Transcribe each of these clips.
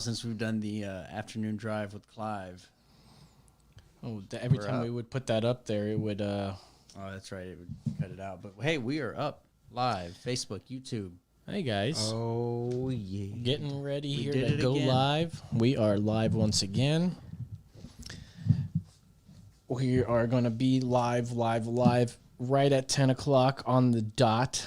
since we've done the afternoon drive with Clive. Oh, every time we would put that up there, it would. Oh, that's right. It would cut it out. But hey, we are up live. Facebook, YouTube. Hey guys. Oh yeah. Getting ready We here did to it go again. live. We are live once again. We are going to be live right at 10 o'clock on the dot.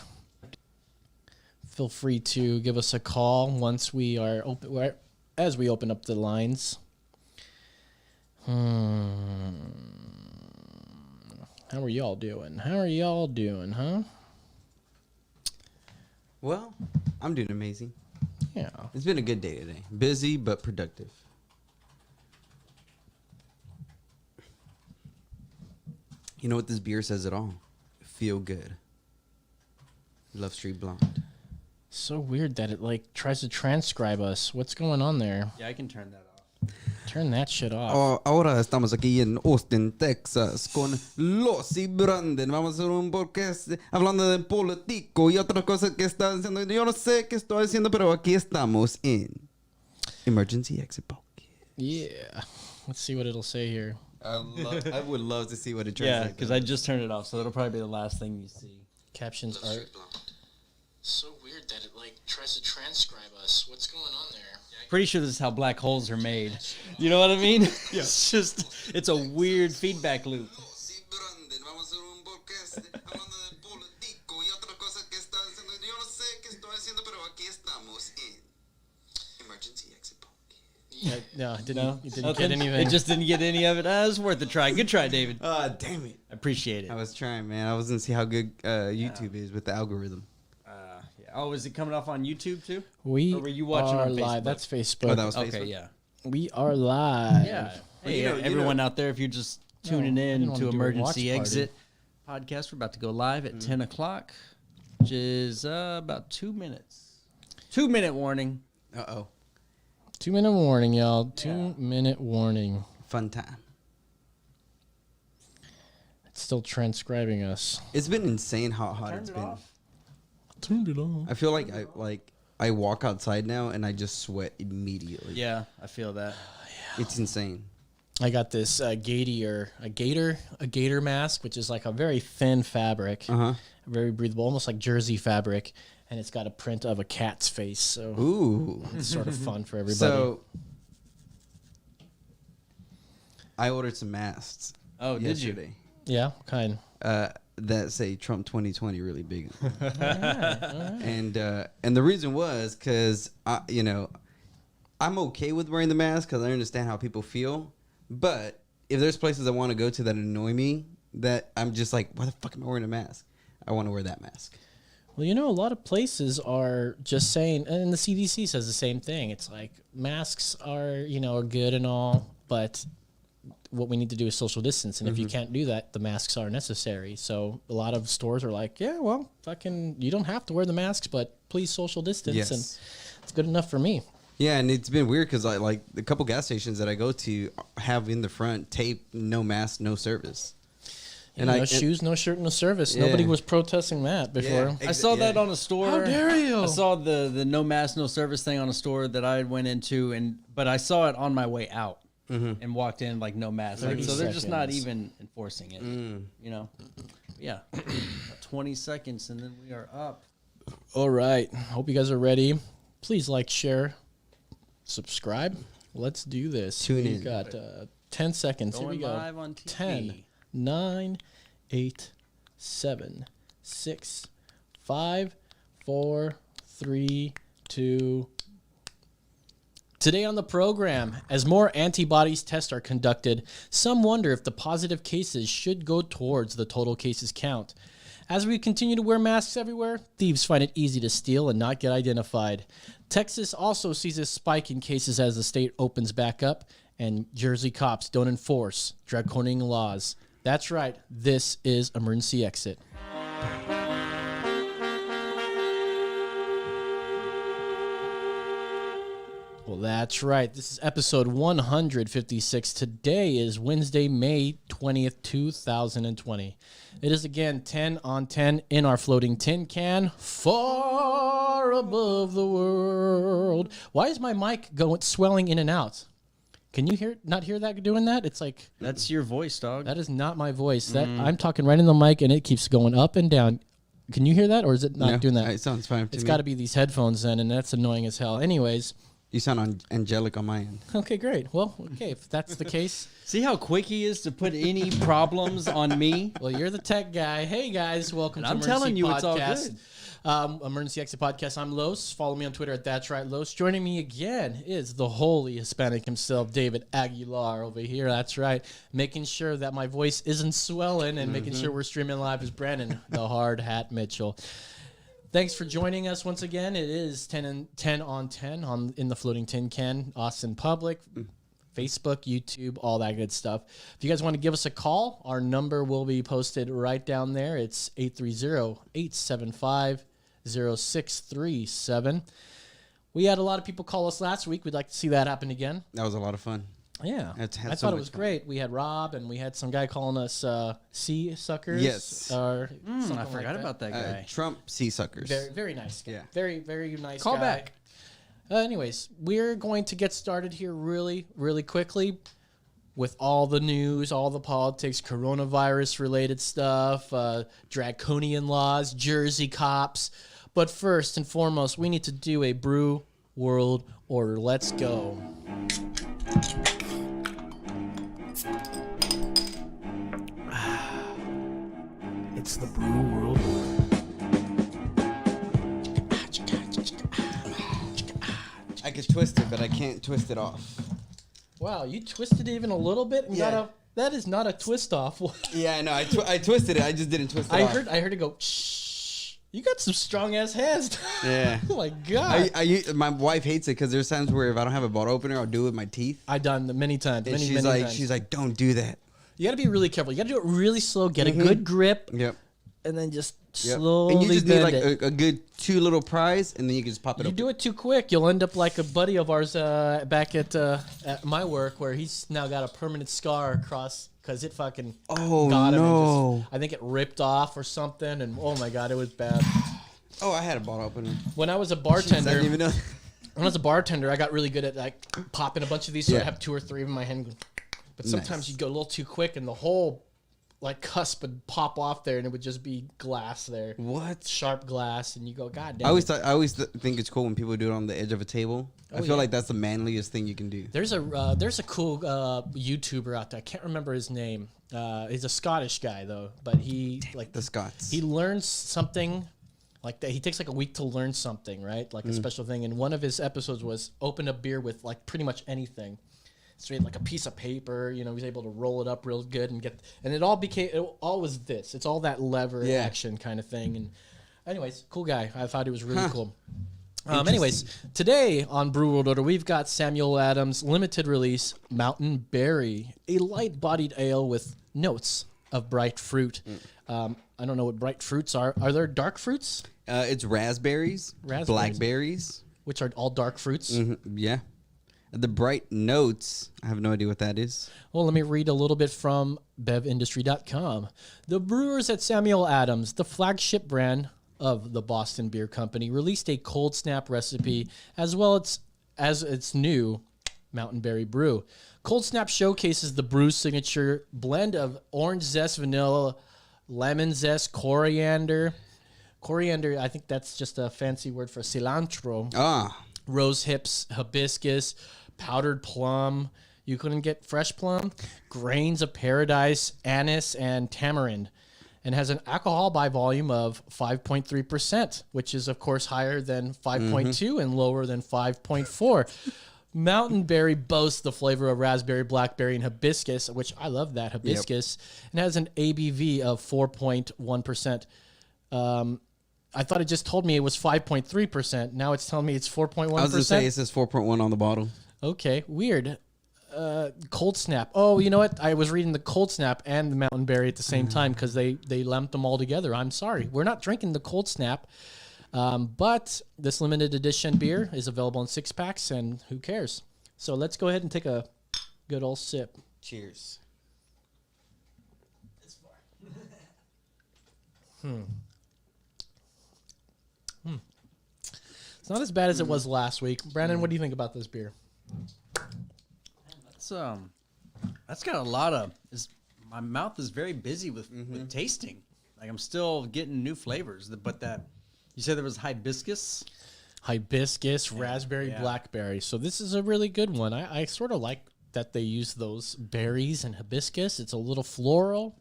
Feel free to give us a call once we are open, as we open up the lines. How are y'all doing? Huh? Well, I'm doing amazing. Yeah. It's been a good day today. Busy but productive. You know what this beer says it all? Feel good. Love Street Blonde. So weird that it like tries to transcribe us. What's going on there? Yeah, I can turn that off. Turn that shit off. Ahora estamos aquí en Austin, Texas, con Los y Brandon. Vamos a hacer un podcast hablando de político y otras cosas que están haciendo. Yo no sé qué estoy haciendo, pero aquí estamos en Emergency Exit Podcast. Yeah. Let's see what it'll say here. I would love to see what it Yeah, translates. because I just turned it off, so that'll probably be the last thing you see. Captions are so weird that it like tries to transcribe us. What's going on there? Pretty sure this is how black holes are made. You know what I mean? Yeah. It's a weird feedback loop. No, you didn't get Nothing? anything. It just didn't get any of it. It was worth a try. Good try, David. Damn it. I appreciate it. I was trying, man. I was going to see how good YouTube is with the algorithm. Yeah. Oh, is it coming off on YouTube too? We Or were you watching are on live. Facebook? That's Facebook. Oh, that was Okay, Facebook? yeah. We are live. Yeah. Well, Hey, you know- everyone out there, if you're just tuning No, I in didn't wanna to do a Emergency watch Exit podcast, we're about to go live at 10 o'clock, which is about 2 minutes. 2-minute warning. Uh-oh. 2-minute warning, y'all. Yeah. 2-minute warning. Fun time. It's still transcribing us. It's been insane how hot Turned it's it been. off. Turned it on. I feel like I walk outside now and I just sweat immediately. Yeah, I feel that. It's insane. I got this gator mask, which is like a very thin fabric, Uh-huh. very breathable, almost like jersey fabric, and it's got a print of a cat's face, so Ooh. it's sort of fun for everybody. So I ordered some masks. Oh, did you? yesterday. Yeah, what kind. That say Trump 2020 really big. And the reason was because I'm okay with wearing the mask because I understand how people feel. But if there's places I want to go to that annoy me, that I'm just like, why the fuck am I wearing a mask? I want to wear that mask. Well, a lot of places are just saying, and the CDC says the same thing. It's like masks are good and all, but what we need to do is social distance, and if you can't do that, the masks are necessary. So a lot of stores are like, yeah, well, fucking, you don't have to wear the masks, but please social distance, Yes. and it's good enough for me. Yeah, and it's been weird because like a couple gas stations that I go to have in the front tape, no mask, no service. And no shoes, no shirt, no service. Yeah. Nobody was protesting that before. Yeah. I saw that on a store. How dare you? I saw the no mask, no service thing on a store that I went into, but I saw it on my way out and walked in like no mask. Like, 30 so they're just not seconds. even enforcing it. Yeah. 20 seconds and then we are up. All right. Hope you guys are ready. Please like, share, subscribe. Let's do this. Tune We've in. got 10 seconds. Here Going we go. live on TV. 10, 9, 8, 7, 6, 5, 4, 3, 2. Today on the program, as more antibodies tests are conducted, some wonder if the positive cases should go towards the total cases count. As we continue to wear masks everywhere, thieves find it easy to steal and not get identified. Texas also sees a spike in cases as the state opens back up, and Jersey cops don't enforce draconian laws. That's right, this is Emergency Exit. Well, that's right. This is episode 156. Today is Wednesday, May 20th, 2020. It is again 10 on 10 in our floating tin can for above the world. Why is my mic swelling in and out? Can you not hear that doing that? It's like That's your voice, dog. that is not my voice. That I'm talking right in the mic and it keeps going up and down. Can you hear that, or is it not No, doing that? It sounds fine to It's me. got to be these headphones then, and that's annoying as hell. Anyways, You sound angelic on my end. okay, great. Well, okay, if that's the case, See how quick he is to put any problems on me? well, you're the tech guy. Hey guys, welcome And to I'm Emergency telling you, Podcast. it's all good. Emergency Exit Podcast. I'm Los. Follow me on Twitter at That's Right Los. Joining me again is the holy Hispanic himself, David Aguilar, over here. That's right. Making sure that my voice isn't swelling and making sure we're streaming live is Brandon, the Hard Hat Mitchell. Thanks for joining us once again. It is 10 on 10 in the Floating Tin Can, Austin Public, Facebook, YouTube, all that good stuff. If you guys want to give us a call, our number will be posted right down there. It's 830-875-0637. We had a lot of people call us last week. We'd like to see that happen again. That was a lot of fun. Yeah, It's had I so thought it much was fun. great. We had Rob, and we had some guy calling us sea suckers. Yes. Or I something forgot like about that guy. Trump sea suckers. Very, very nice guy. Yeah. Very, very nice Call guy. back. Anyways, we're going to get started here really, really quickly with all the news, all the politics, coronavirus-related stuff, draconian laws, Jersey cops. But first and foremost, we need to do a Brew World Order. Let's go. It's the Brew World I could twist it, but I can't twist it off. Wow, you twisted it even a little bit and Yeah. that is not a twist off. Yeah, I know. I twisted it. I just didn't twist it I off. heard it go shh. You got some strong ass hands. Yeah. Oh my god. My wife hates it because there's times where if I don't have a bottle opener, I'll do it with my teeth. I've done it many times. And Many she's times. like, don't do that. You got to be really careful. You got to do it really slow. Get a good grip, Yep. and then just Yep. slowly And you just need bend like it. a good 2 little pries, and then you can just pop it You open. do it too quick, you'll end up like a buddy of ours back at my work, where he's now got a permanent scar across because it fucking Oh, got him. no. And just, I think it ripped off or something, and oh my god, it was bad. Oh, I had a bottle opener. When I was a I bartender, didn't even know. when I was a bartender, I got really good at like popping a bunch of these, so I Yeah. have 2 or 3 of them in my hand. But sometimes Nice. you go a little too quick, and the whole like cusp would pop off there, and it would just be glass there, What? sharp glass, and you go, God damn. I always think it's cool when people do it on the edge of a table. I feel yeah. like that's the manliest thing you can do. There's a cool YouTuber out there. I can't remember his name. He's a Scottish guy though, but he like The Scots. he learns something like that. He takes like a week to learn something, right? Like a special thing. And one of his episodes was open a beer with like pretty much anything. So he had like a piece of paper, you know, he was able to roll it up real good and it all was this. It's all that lever Yeah. action kind of thing. And anyways, cool guy. I thought he was really cool. Anyways, today on Brew World Order, we've got Samuel Adams limited release Mountain Berry, a light-bodied ale with notes of bright fruit. I don't know what bright fruits are. Are there dark fruits? It's raspberries, blackberries. Which are all dark fruits? Yeah. The bright notes, I have no idea what that is. Well, let me read a little bit from bevindustry.com. The brewers at Samuel Adams, the flagship brand of the Boston Beer Company, released a cold snap recipe as well as its new Mountain Berry brew. Cold Snap showcases the brew's signature blend of orange zest, vanilla, lemon zest, coriander. Coriander, I think that's just a fancy word for cilantro. Ah, Rose hips, hibiscus, powdered plum. You couldn't get fresh plum. Grains of paradise, anise, and tamarind. And has an alcohol by volume of 5.3%, which is, of course, higher than 5.2 and lower than 5.4. Mountain Berry boasts the flavor of raspberry, blackberry, and hibiscus, which I love that, hibiscus, and has an ABV of 4.1%. I thought it just told me it was 5.3%. Now it's telling me it's 4.1%. I was going to say it says 4.1 on the bottle. Okay, weird. Cold Snap. Oh, you know what? I was reading the Cold Snap and the Mountain Berry at the same time because they lumped them all together. I'm sorry. We're not drinking the Cold Snap. But this limited edition beer is available in 6-packs, and who cares? So let's go ahead and take a good old sip. Cheers. It's not as bad as it was last week. Brandon, what do you think about this beer? That's got a lot of. My mouth is very busy with tasting. Like I'm still getting new flavors. But that you said there was hibiscus. Hibiscus, raspberry, blackberry. So this is a really good one. I sort of like that they use those berries and hibiscus. It's a little floral,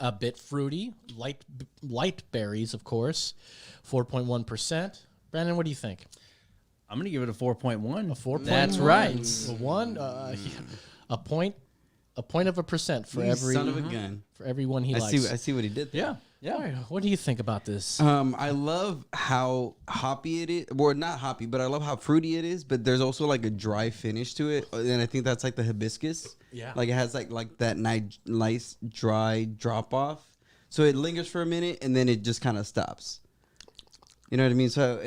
a bit fruity, light berries, of course. 4.1%. Brandon, what do you think? I'm gonna give it a 4.1. A 4.1. That's right. A point of a percent for every son of a gun. for everyone he likes. I see what he did there. Yeah. All right, what do you think about this? I love how hoppy it is. Well, not hoppy, but I love how fruity it is. But there's also like a dry finish to it, and I think that's like the hibiscus. Yeah. Like it has like that nice dry drop off. So it lingers for a minute, and then it just kind of stops. You know what I mean? So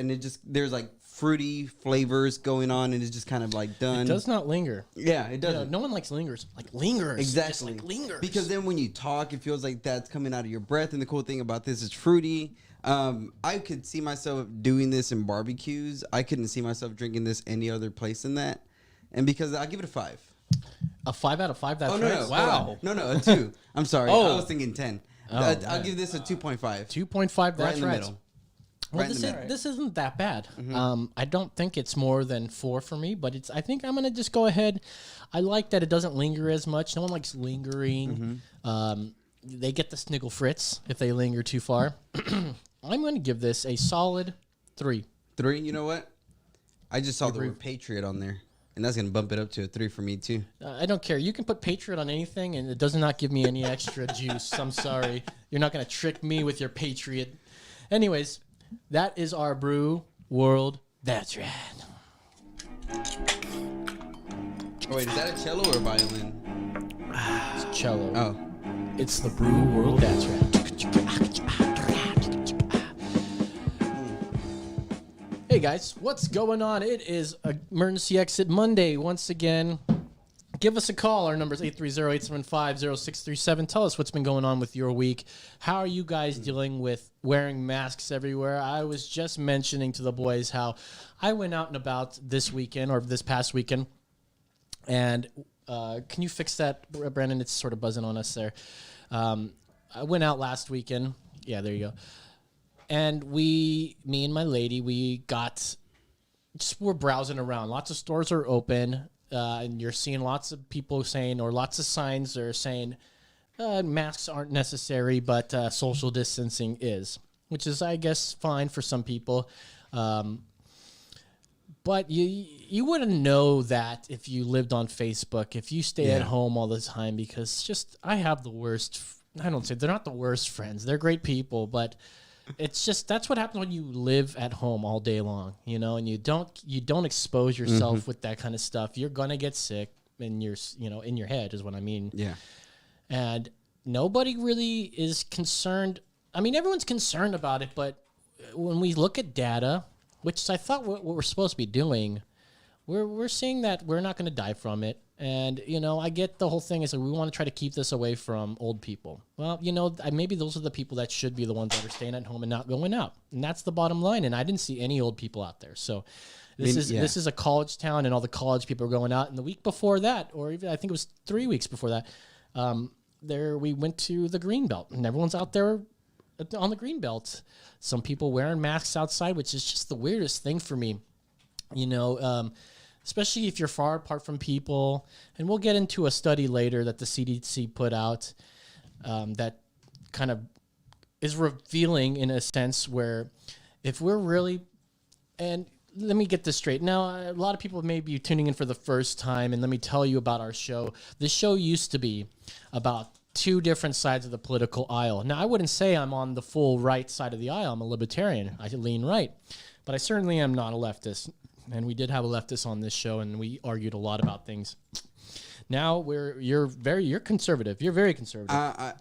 there's like fruity flavors going on, and it's just kind of like done. It does not linger. Yeah, it doesn't. No one likes lingers. Like lingers. Exactly. Just like lingers. Because then when you talk, it feels like that's coming out of your breath. And the cool thing about this is fruity. I could see myself doing this in barbecues. I couldn't see myself drinking this any other place than that. And because I give it a 5. A 5 out of 5. That's Oh, no, right. no. Wow. No, a 2. I'm sorry. Oh. I was thinking 10. I'll give this a 2.5. 2.5. That's Right in the right. middle. Well, Right in the middle. this isn't that bad. I don't think it's more than 4 for me, but I think I'm gonna just go ahead. I like that it doesn't linger as much. No one likes lingering. They get the sniggle fritz if they linger too far. I'm gonna give this a solid 3. 3, you know what? I just saw the word Patriot on there. And that's going to bump it up to a 3 for me, too. I don't care. You can put Patriot on anything, and it does not give me any extra juice. I'm sorry. You're not gonna trick me with your Patriot. Anyways. That is our Brew World. That's right. Oh, wait, is that a cello or a violin? It's cello. Oh. It's the Brew World. That's right. Hey guys, what's going on? It is Emergency Exit Monday once again. Give us a call. Our number is 830-875-0637. Tell us what's been going on with your week. How are you guys dealing with wearing masks everywhere? I was just mentioning to the boys how I went out and about this weekend or this past weekend. And can you fix that, Brandon? It's sort of buzzing on us there. I went out last weekend. Yeah, there you go. And me and my lady, we're browsing around. Lots of stores are open. And you're seeing lots of people saying, or lots of signs that are saying, masks aren't necessary, but social distancing is, which is, I guess, fine for some people. But you wouldn't know that if you lived on Facebook, if you stay at home all the time, because I have the worst. I don't say they're not the worst friends. They're great people, but it's just that's what happens when you live at home all day long, and you don't expose yourself with that kind of stuff. You're gonna get sick in your head is what I mean. Yeah. And nobody really is concerned. I mean, everyone's concerned about it, but when we look at data, which I thought what we're supposed to be doing, we're seeing that we're not going to die from it. And, I get the whole thing is that we want to try to keep this away from old people. Well, maybe those are the people that should be the ones that are staying at home and not going out. And that's the bottom line. And I didn't see any old people out there. So this is a college town, and all the college people are going out. And the week before that, or even I think it was 3 weeks before that, we went to the Greenbelt, and everyone's out there on the Greenbelt. Some people wearing masks outside, which is just the weirdest thing for me. Especially if you're far apart from people. And we'll get into a study later that the CDC put out that kind of is revealing in a sense where if we're really, and let me get this straight. Now, a lot of people may be tuning in for the first time, and let me tell you about our show. This show used to be about 2 different sides of the political aisle. Now, I wouldn't say I'm on the full right side of the aisle. I'm a libertarian. I lean right. But I certainly am not a leftist. And we did have a leftist on this show, and we argued a lot about things. Now you're conservative. You're very conservative. I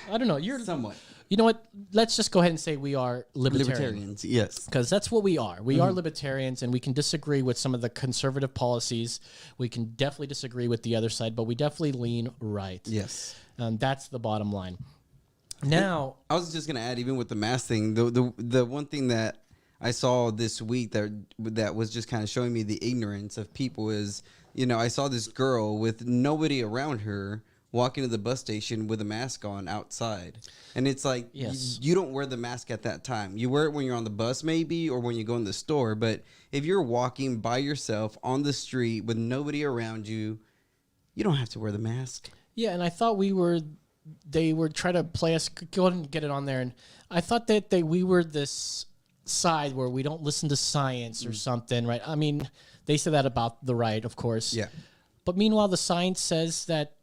don't know. You're somewhat. You know what? Let's just go ahead and say we are Libertarians, yes. Because that's what we are. We are libertarians, and we can disagree with some of the conservative policies. We can definitely disagree with the other side, but we definitely lean right. Yes. That's the bottom line. Now, I was just gonna add, even with the mask thing, the one thing that I saw this week that was just kind of showing me the ignorance of people. Is, I saw this girl with nobody around her walking to the bus station with a mask on outside, and it's like, Yes. you don't wear the mask at that time. You wear it when you're on the bus maybe, or when you go in the store. But if you're walking by yourself on the street with nobody around you, you don't have to wear the mask. Yeah, and I thought they were trying to play us. Go ahead and get it on there. And I thought that we were this side where we don't listen to science or something, right? I mean, they said that about the right, of course. Yeah. But meanwhile, the science says that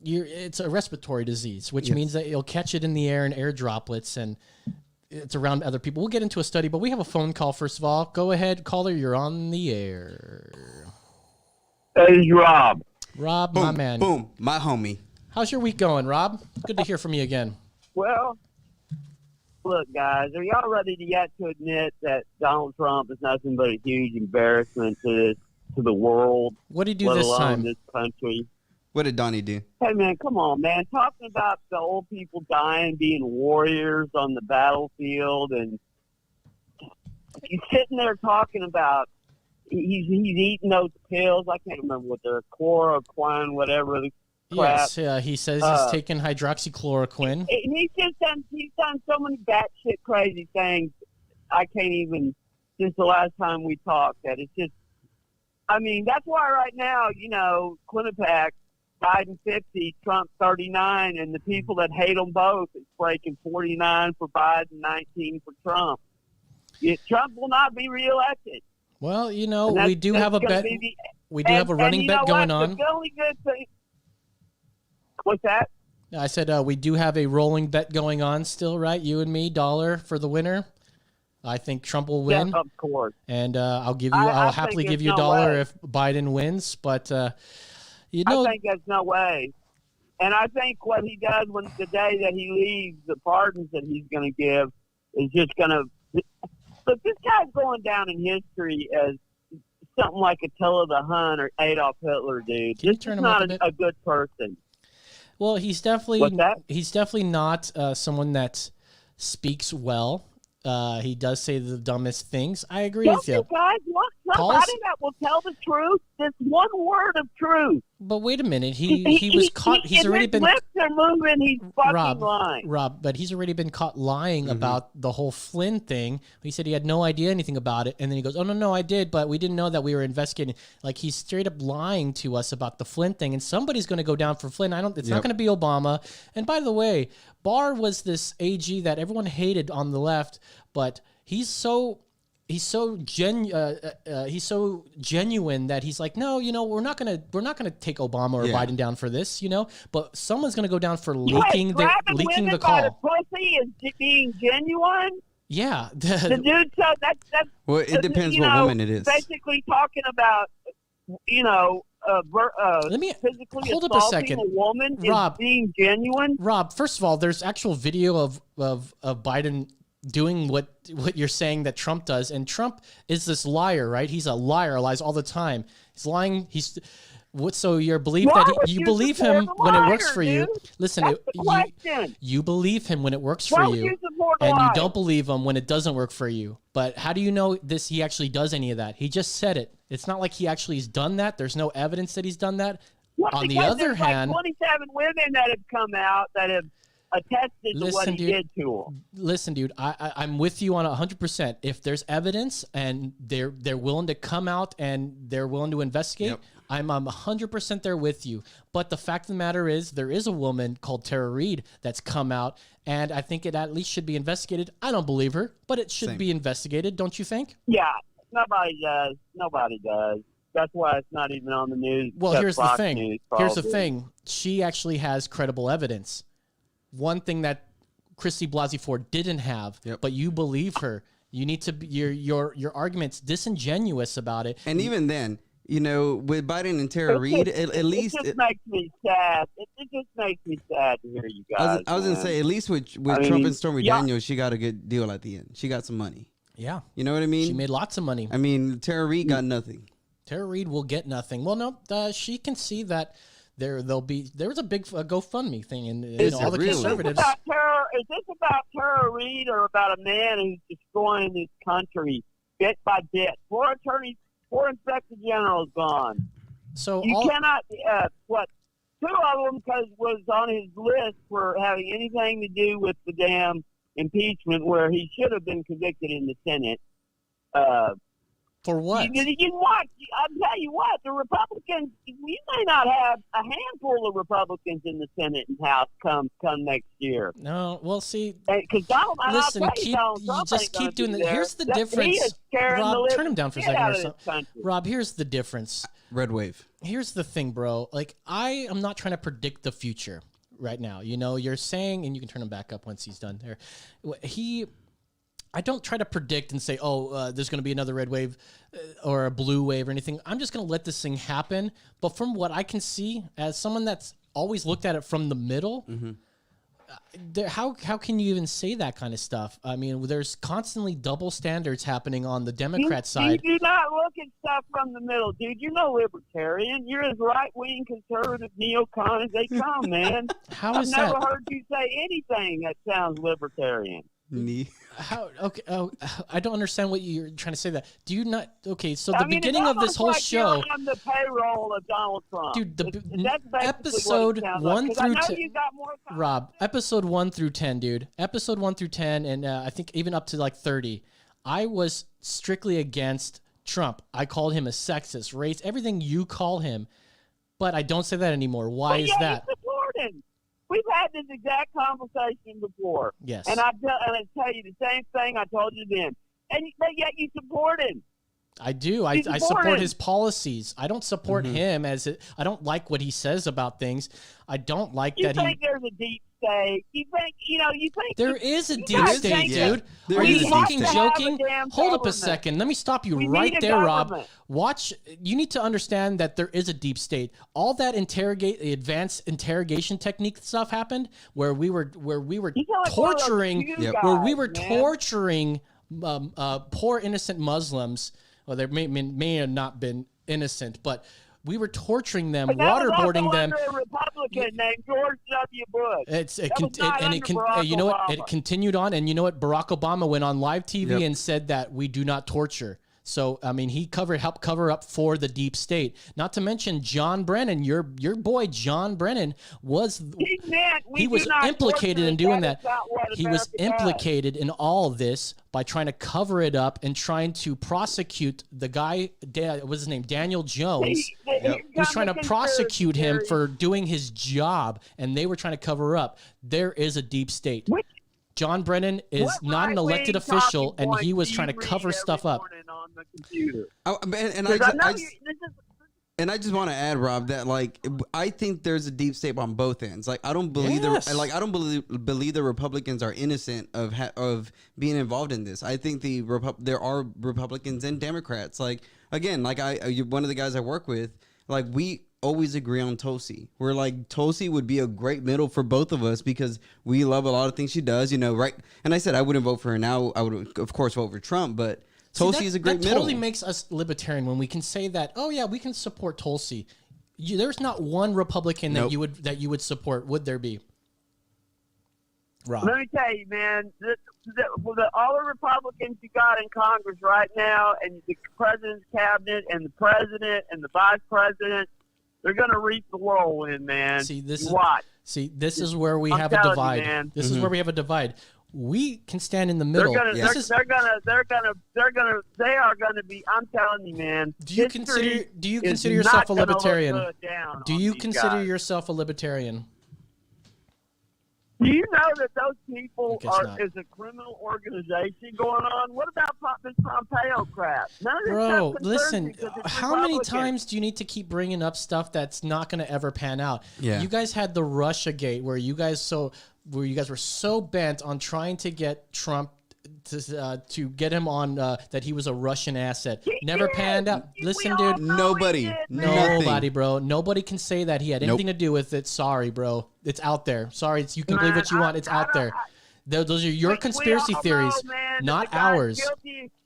it's a respiratory disease, which means that you'll catch it in the air in air droplets, and it's around other people. We'll get into a study, but we have a phone call first of all. Go ahead, caller. You're on the air. Hey, Rob. Rob, Boom, my man. boom, my homie. How's your week going, Rob? Good to hear from you again. Well, look, guys, are y'all ready yet to admit that Donald Trump is nothing but a huge embarrassment to the world, What did he do let this alone time? this country? What did Donnie do? Hey, man, come on, man. Talking about the old people dying, being warriors on the battlefield, and he's sitting there talking about he's eating those pills. I can't remember what they're, chloroquine, whatever the crap. Yes, he says he's taking hydroxychloroquine. And he's done so many batshit crazy things. I can't even, since the last time we talked, that it's just, I mean, that's why right now, Quinnipiac, Biden 50, Trump 39, and the people that hate them both is breaking 49 for Biden, 19 for Trump. Trump will not be reelected. Well, And we do have a that's gonna bet. be the- We do have a running you bet know going what? on. The only good thing. What's that? I said we do have a rolling bet going on still, right? You and me, dollar for the winner. I think Trump will win, Yeah, of course. and I'll I happily think give you a there's no dollar way. if Biden wins. But I think there's no way. And I think what he does when the day that he leaves, the pardons that he's going to give is just going to. Look, this guy's going down in history as something like Attila the Hun or Adolf Hitler, dude. Can you This turn is him up not a bit? a good person. well, he's definitely What's that? not someone that speaks well. He does say the dumbest things. I agree Don't with you you. guys want Paul's- somebody that will tell the truth? Just one word of truth. But wait a minute, he was caught. He's and already his been. lips are moving. He's fucking Rob, lying. but he's already been caught lying about the whole Flynn thing. He said he had no idea anything about it, and then he goes, "Oh no, I did, but we didn't know that we were investigating." Like he's straight up lying to us about the Flynn thing, and somebody's going to go down for Flynn. It's not going to be Obama. And by the way, Barr was this AG that everyone hated on the left, but he's so genuine that he's like, no, we're not gonna take Obama or Yeah. Biden down for this, but someone's gonna go down for What, leaking grabbing the women by the call. pussy is being genuine? Yeah, The dude said that's Well, it depends what woman it is. Basically talking about, Let me physically hold up a assaulting second. a woman Rob. is being genuine. Rob, first of all, there's actual video of Biden doing what you're saying that Trump does, and Trump is this liar, right? He's a liar, lies all the time. He's lying. So you believe Why that would you you believe support him a when it liar, works for you. dude? Listen, That's the question. you believe him when it works Why for would you, you support a and you liar? don't believe him when it doesn't work for you. But how do you know this? He actually does any of that? He just said it. It's not like he actually has done that. There's no evidence that he's done that. Well, On the because other there's hand, like 27 women that have come out that have attested to what Listen, he dude. did to him. Listen, dude, I'm with you on 100%. If there's evidence and they're willing to come out and they're willing to investigate, Yep. I'm 100% there with you. But the fact of the matter is, there is a woman called Tara Reid that's come out, and I think it at least should be investigated. I don't believe her, but it should Same. be investigated, don't you think? Yeah, nobody does. Nobody does. That's why it's not even on the news. Well, except here's the Fox thing. News, Here's the probably. thing. She actually has credible evidence. One thing that Christy Blasey Ford didn't have, Yep. but you believe her. You need to be, your argument's disingenuous about it. And even then, with Biden and Tara Reid, at least it just makes me sad. It just makes me sad to hear you guys. I was gonna man. say, at least with I Trump mean, and Stormy yeah. Daniels, she got a good deal at the end. She got some money. Yeah, You know what I mean? she made lots of money. I mean, Tara Reid got nothing. Tara Reid will get nothing. Well, no, she can see that there was a big GoFundMe thing, and Is all the it really? conservatives. Is this about Tara Reid or about a man who's destroying this country bit by bit? Four inspector generals gone. So You all, cannot. Two of them was on his list for having anything to do with the damn impeachment, where he should have been convicted in the Senate. for what? You watch. I'll tell you what. The Republicans. We may not have a handful of Republicans in the Senate and House come next year. No, well, see, Because Donald, and listen, I'll tell you, Donald you Trump just ain't gonna keep doing be that. there. Here's the He difference. is scaring the Rob, living turn him down for a shit second out or of something. this country. Rob, here's the difference. Red wave. Here's the thing, bro. Like, I am not trying to predict the future right now. You know, you're saying, and you can turn him back up once he's done there. I don't try to predict and say, there's going to be another red wave or a blue wave or anything. I'm just going to let this thing happen. But from what I can see, as someone that's always looked at it from the middle, how can you even say that kind of stuff? I mean, there's constantly double standards happening on the Democrat side. You do not look at stuff from the middle, dude. You're no libertarian. You're as right-wing conservative neocon as they come, man. How is I've never that? heard you say anything that sounds libertarian. How? Okay. Oh, I don't understand what you're trying to say. That do you not? Okay. So the I mean, beginning it's of this almost whole like show, you're on the payroll of Donald Trump, dude. That's basically Episode what it sounds 1 like. 'Cause through I know 10. you got more time. Rob, episode 1 through 10, dude. Episode 1 through 10, and I think even up to like 30. I was strictly against Trump. I called him a sexist, race, everything you call him, but I don't say that anymore. Why is that? You support him. We've had this exact conversation before. Yes. And I tell you the same thing I told you then. But yet you support him. I do. I support his policies. I don't support him I don't like what he says about things. I don't like You that think there's a deep state. You think there is a deep guys state, think dude. There Are is you a fucking deep state. joking? We have to have a damn Hold up a government. second. Let me stop you We right need a there, Rob. government. Watch. You need to understand that there is a deep state. All that advanced interrogation technique stuff happened where we were You sound like one of those torturing, Jew where we guys, were man. torturing poor innocent Muslims. Well, they may have not been innocent, but we were torturing them, But that was waterboarding also them. under a Republican named George W. Bush. It you know what? It continued on, and you know what? Barack Obama went on live TV and said that we do not torture. So I mean, he helped cover up for the deep state. Not to mention John Brennan, your boy John Brennan was he was implicated in doing that. He was implicated in all of this by trying to cover it up and trying to prosecute the guy. What was his name? Daniel Jones. He was trying to prosecute him for doing his job, and they were trying to cover up. There is a deep state. John Brennan is not an elected official, and he was trying to cover stuff up. And I just want to add, Rob, that like I think there's a deep state on both ends. Like I don't believe I don't believe the Republicans are innocent of being involved in this. I think there are Republicans and Democrats. Like again, like one of the guys I work with, like we always agree on Tulsi. We're like Tulsi would be a great middle for both of us because we love a lot of things she does, you know, right? And I said I wouldn't vote for her now. I would of course vote for Trump, but Tulsi is a great middle. That totally makes us libertarian when we can say that. Oh yeah, we can support Tulsi. There's not one Republican that you would support. Would there be? Rob. Let me tell you, man. All the Republicans you got in Congress right now, and the president's cabinet, and the president, and the vice president, they're going to reap the whirlwind, man. This is where we have a divide. Man. This is where we have a divide. We can stand in the middle. They are gonna be. I'm telling you, man. Do you consider yourself a libertarian? Do you consider yourself a libertarian? Do you know that those people is a criminal organization going on? What about this Pompeo crap? None of this Bro, stuff listen, it's how many times do you need to keep bringing up stuff that's not going to ever pan out? Yeah. You guys had the Russiagate where you guys were so bent on trying to get Trump to get him on that he was a Russian asset. Never panned out. Listen, dude. Nobody, bro. Nobody can say that he had anything to do with it. Sorry, bro. It's out there. Sorry, you can believe what you want. It's out there. Those are your conspiracy theories, not ours.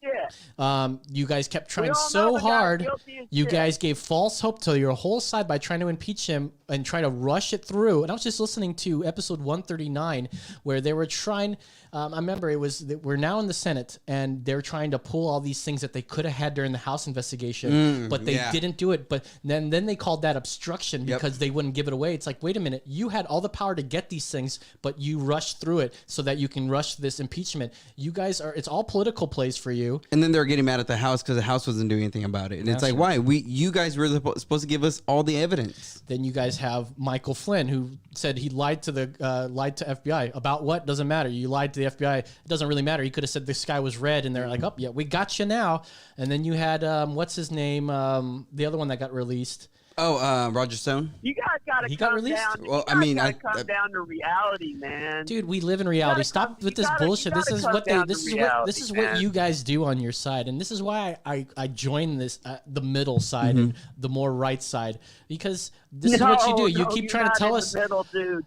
shit. You guys kept trying all know so the guy's hard. guilty as You shit. guys gave false hope to your whole side by trying to impeach him and try to rush it through. And I was just listening to episode 139 where they were trying. I remember it was we're now in the Senate and they're trying to pull all these things that they could have had during the House investigation, but they yeah. didn't do it. But then they called that obstruction because they wouldn't give it away. It's like, wait a minute, you had all the power to get these things, but you rushed through it so that you can rush this impeachment. You guys are, it's all political plays for you. And then they're getting mad at the House because the House wasn't doing anything about it. And it's like, why? You guys were supposed to give us all the evidence. Then you guys have Michael Flynn, who said he lied to FBI about what doesn't matter. You lied to the FBI. It doesn't really matter. He could have said the sky was red, and they're like, "Oh yeah, we got you now." And then you had what's his name, the other one that got released. Oh, Roger Stone. You guys got He to got come released? down. Well, You I guys mean, gotta come down to reality, man. Dude, we live in reality. gotta Stop come- with you this gotta- bullshit. you This gotta is come what down to this reality, is what man. you guys do on your side, and this is why I joined this the middle side and the more right side, because this is what you do. You No, keep you're trying to not tell in us. the middle, dude.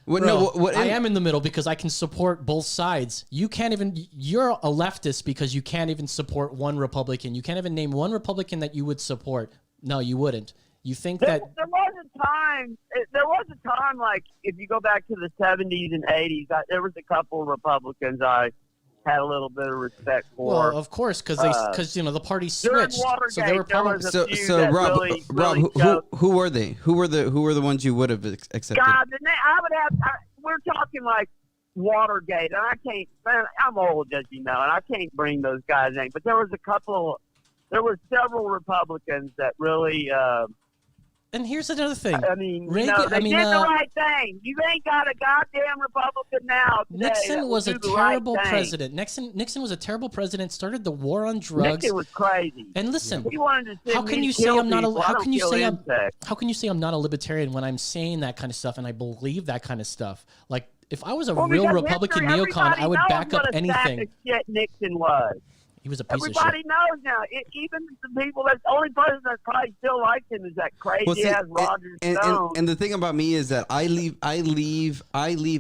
What? Bro, No. What? I am in the middle because I can support both sides. You can't even. You're a leftist because you can't even support one Republican. You can't even name one Republican that you would support. No, you wouldn't. You think There, that there was a time. There was a time, like if you go back to the '70s and '80s, there was a couple of Republicans I had a little bit of respect for. well, of course, because the party during switched, Watergate, so they were there probably. was a So, few so that Rob, really, Rob, really showed- who were they? Who were the ones you would have accepted? God, I would have. We're talking like Watergate, and I can't. Man, I'm old, as you know, and I can't bring those guys in. But there was a couple. There were several Republicans that really. And here's another thing. I mean, Reagan- they did the right thing. You ain't got a goddamn Republican now. Today that Nixon will was a do the right terrible thing. president. Nixon was a terrible president. Started the war on drugs. Nixon was crazy. And listen, He wanted to how send can me you to say kill I'm not a? people. I How don't can you kill say I'm? insects. How can you say I'm not a libertarian when I'm saying that kind of stuff and I believe that kind of stuff? Like if I was a Well, real because Republican history, neocon, I would everybody back knows up what a sack anything. of shit Nixon was. He was a piece of Everybody shit. knows now. Even the people that's the only person that probably still likes him is that crazy ass Roger Stone. and the thing about me is that I leave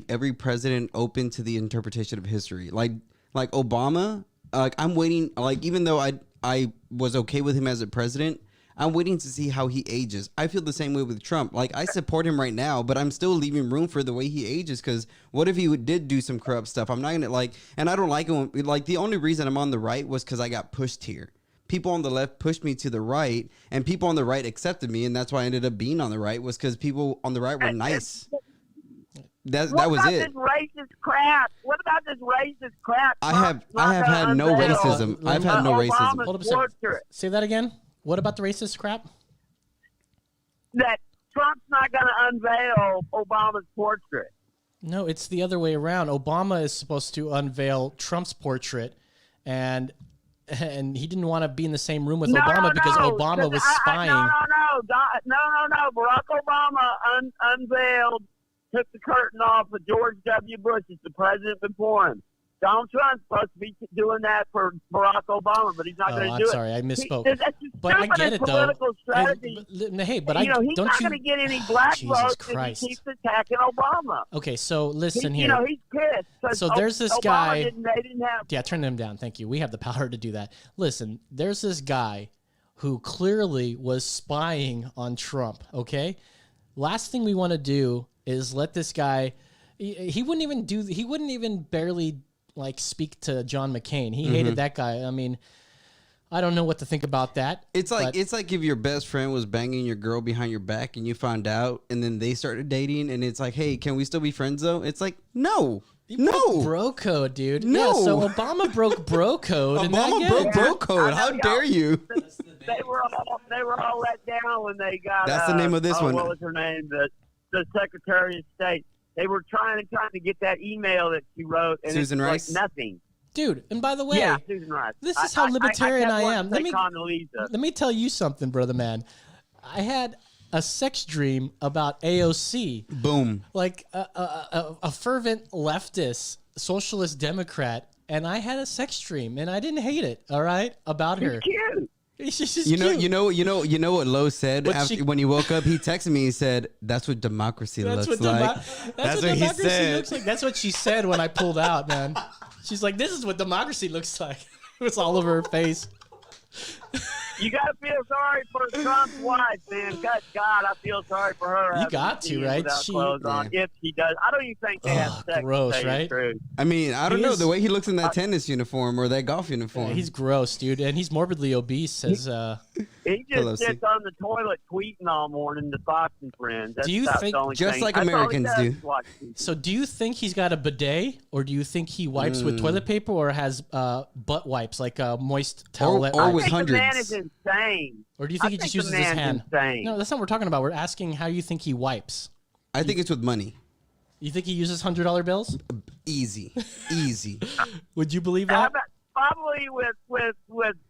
every president open to the interpretation of history. Like Obama, like I'm waiting. Like even though I was okay with him as a president, I'm waiting to see how he ages. I feel the same way with Trump. Like I support him right now, but I'm still leaving room for the way he ages. Because what if he did do some corrupt stuff? I'm not gonna and I don't like him. Like the only reason I'm on the right was because I got pushed here. People on the left pushed me to the right, and people on the right accepted me, and that's why I ended up being on the right. Was because people on the right were nice. That was about it. This racist crap? What about this racist crap? I have had no racism. I've had no racism. Obama's Hold up a second. portrait. Say that again. What about the racist crap? That Trump's not going to unveil Obama's portrait. No, it's the other way around. Obama is supposed to unveil Trump's portrait, and he didn't want to be in the same room with Obama because Obama was spying. No. Barack Obama unveiled, took the curtain off of George W. Bush as the president before him. Donald Trump's supposed to be doing that for Barack Obama, but he's not going to do it. Sorry, I misspoke. That's just But I stupid get it, though. political strategy. Hey, but he's don't not you? going to get any black Jesus votes Christ. if he keeps attacking Obama. Okay, so listen here. He's pissed. 'cause So there's this Obama guy- they didn't have. Yeah, turn them down. Thank you. We have the power to do that. Listen, there's this guy who clearly was spying on Trump. Okay, last thing we want to do is let this guy. He wouldn't even do. He wouldn't even barely speak to John McCain. He hated that guy. I mean, I don't know what to think about that. It's like but- if your best friend was banging your girl behind your back and you found out, and then they started dating, and it's like, hey, can we still be friends though? It's like, no. bro code, dude. No. Yeah, so Obama broke bro code. and Obama that broke guy- bro code. How dare you? They were all let down when they got. That's the name of this one. What was her name? The Secretary of State. They were trying to get that email that she wrote, and Susan it's Rice? like nothing. Dude, and by the way, Yeah, Susan Rice. this is how libertarian I am. Let Let me tell you something, brother man. I had a sex dream about AOC, Boom. like a fervent leftist, socialist Democrat, and I had a sex dream, and I didn't hate it. All right, about her. Cute. She's just You know cute. what Lowe said What after, she- when he woke up. He texted me. He said, "That's what democracy That's looks what like." that's what he democracy said. looks like. That's what she said when I pulled out, man. She's like, "This is what democracy looks like." was all over her face. You gotta feel sorry for Trump's wife, man. God, I feel sorry for her. You having got to to, see him right? without clothes on, if she does. I don't even think they have Ugh, sex. gross, to tell you the right? truth. I mean, I don't He know is- the way he looks in that tennis uniform or that golf uniform. He's gross, dude, and he's morbidly obese. As He Hello, just sits on the toilet tweeting all morning to Fox and Friends. That's Do you about think- the only Just thing. like That's all he Americans does do. is watch TV. so, do you think he's got a bidet, or do you think he wipes with toilet paper, or has butt wipes like moist towelette or wipes? with I think the man hundreds. is insane. Or do you I think he just think uses the his man's hand? insane. No, that's not what we're talking about. We're asking how you think he wipes. I think it's with money. You think he uses $100 bills? Easy. Would you believe How that? about probably with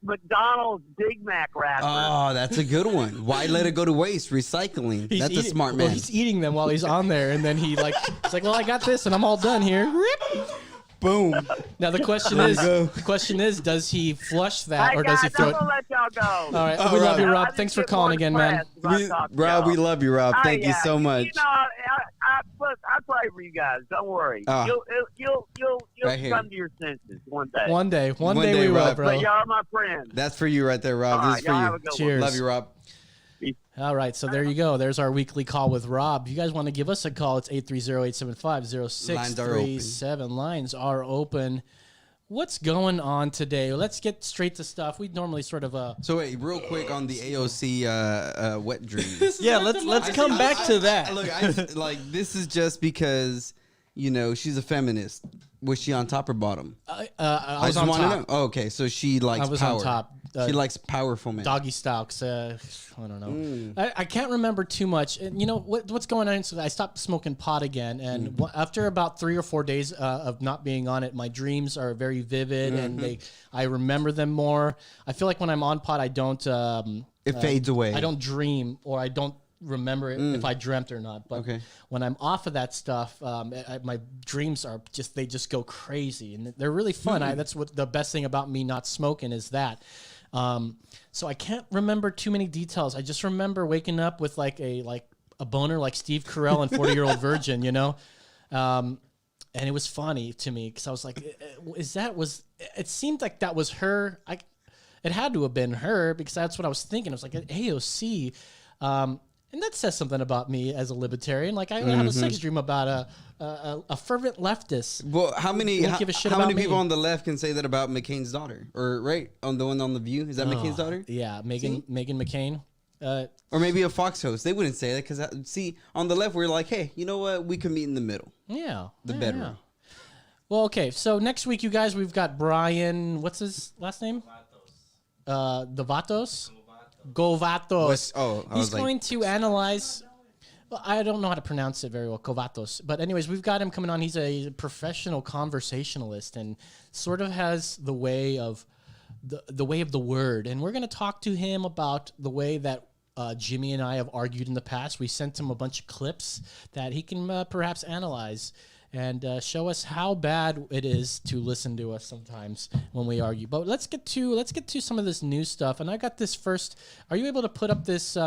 McDonald's Big Mac wrappers. Oh, that's a good one. Why let it go to waste? Recycling. That's a smart Well, man. he's eating them while he's on there, and then he's like, well, I got this, and I'm all done here. Rip. Boom. Now the question There is, you go. does he flush that, Hey, or does he guys, throw I'm it? gonna let y'all go. All right, Oh, we love Rob. you, I Rob. just Thanks for get calling more again, man. depressed when I talk to Rob, we y'all. love you, Rob. Oh, Thank you yeah. so much. You know, I pray for you guys. Don't worry. Ah. You'll Right here. come to your senses one day. One day One we day, will, Rob. bro. But y'all are my friends. That's for you right there, Rob. All This is right, for y'all you. have a good one. Cheers. Love you, Rob. All right, so there you go. There's our weekly call with Rob. If you guys want to give us a call, it's 830-875-0637. Lines are open. What's going on today? Let's get straight to stuff. We normally sort of So wait, real quick on the AOC wet dreams. Yeah, let's come back to that. Look, like this is just because she's a feminist. Was she on top or bottom? I I was just on want to top. know. Oh, okay, so she likes I was power. on top. She likes powerful men. Doggy style. 'Cause, I don't know. Mm. I can't remember too much. And you know what's going on? So I stopped smoking pot again, and Mm. after about 3 or 4 days of not being on it, my dreams are very vivid, Mm-hmm. and I remember them more. I feel like when I'm on pot, I don't. It fades away. I don't dream, or I don't remember it if I dreamt or not. But Okay. when I'm off of that stuff, my dreams are they just go crazy, and they're really fun. That's what the best thing about me not smoking is that. So I can't remember too many details. I just remember waking up with like a boner like Steve Carell and 40-Year-Old Virgin, and it was funny to me because I was like, it seemed like that was her. It had to have been her because that's what I was thinking. I was like, AOC. And that says something about me as a libertarian. Like I have a sex dream about a fervent leftist. Well, how many Don't give a shit how many about people me. on the left can say that about McCain's daughter? Or right on the one on the View? Is that McCain's daughter? Yeah, Megan McCain. Or maybe a Fox host. They wouldn't say that because see, on the left we're like, hey, you know what? We can meet in the middle, Yeah, the yeah, bedroom. yeah. Well, okay. So next week, you guys, we've got Brian. What's his last name? The Vatos. Govatos. I He's was like, going to analyze. Well, I don't know how to pronounce it very well, Kovatos. But anyways, we've got him coming on. He's a professional conversationalist and sort of has the way of the way of the word. And we're going to talk to him about the way that Jimmy and I have argued in the past. We sent him a bunch of clips that he can perhaps analyze and show us how bad it is to listen to us sometimes when we argue. But let's get to some of this new stuff. And I got this first. Are you able to put up this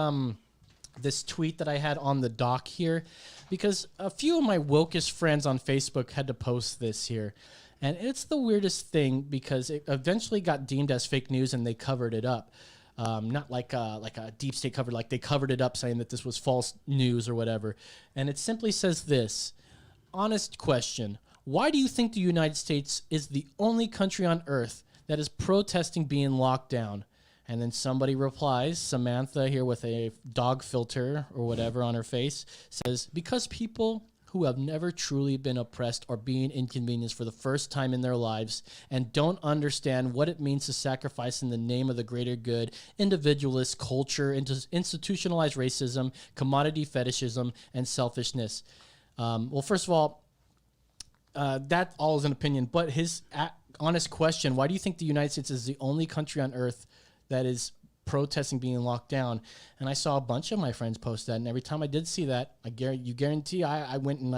this tweet that I had on the doc here? Because a few of my wokest friends on Facebook had to post this here. And it's the weirdest thing because it eventually got deemed as fake news and they covered it up. Not like a deep state cover, like they covered it up saying that this was false news or whatever. And it simply says this. Honest question. Why do you think the United States is the only country on earth that is protesting being locked down? And then somebody replies, Samantha here with a dog filter or whatever on her face, says, because people who have never truly been oppressed are being inconvenienced for the first time in their lives and don't understand what it means to sacrifice in the name of the greater good, individualist culture, institutionalized racism, commodity fetishism, and selfishness. Well, first of all, that all is an opinion, but his honest question, why do you think the United States is the only country on earth that is protesting being locked down? And I saw a bunch of my friends post that, and every time I did see that, you guarantee I went and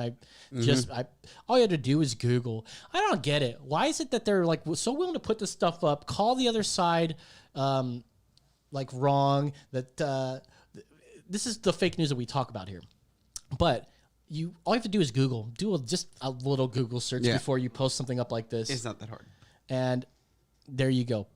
all you had to do is Google. I don't get it. Why is it that they're like so willing to put this stuff up, call the other side like wrong, that this is the fake news that we talk about here. But all you have to do is Google. Do just a little Google search before you post something up like this. it's not that hard. And there you go.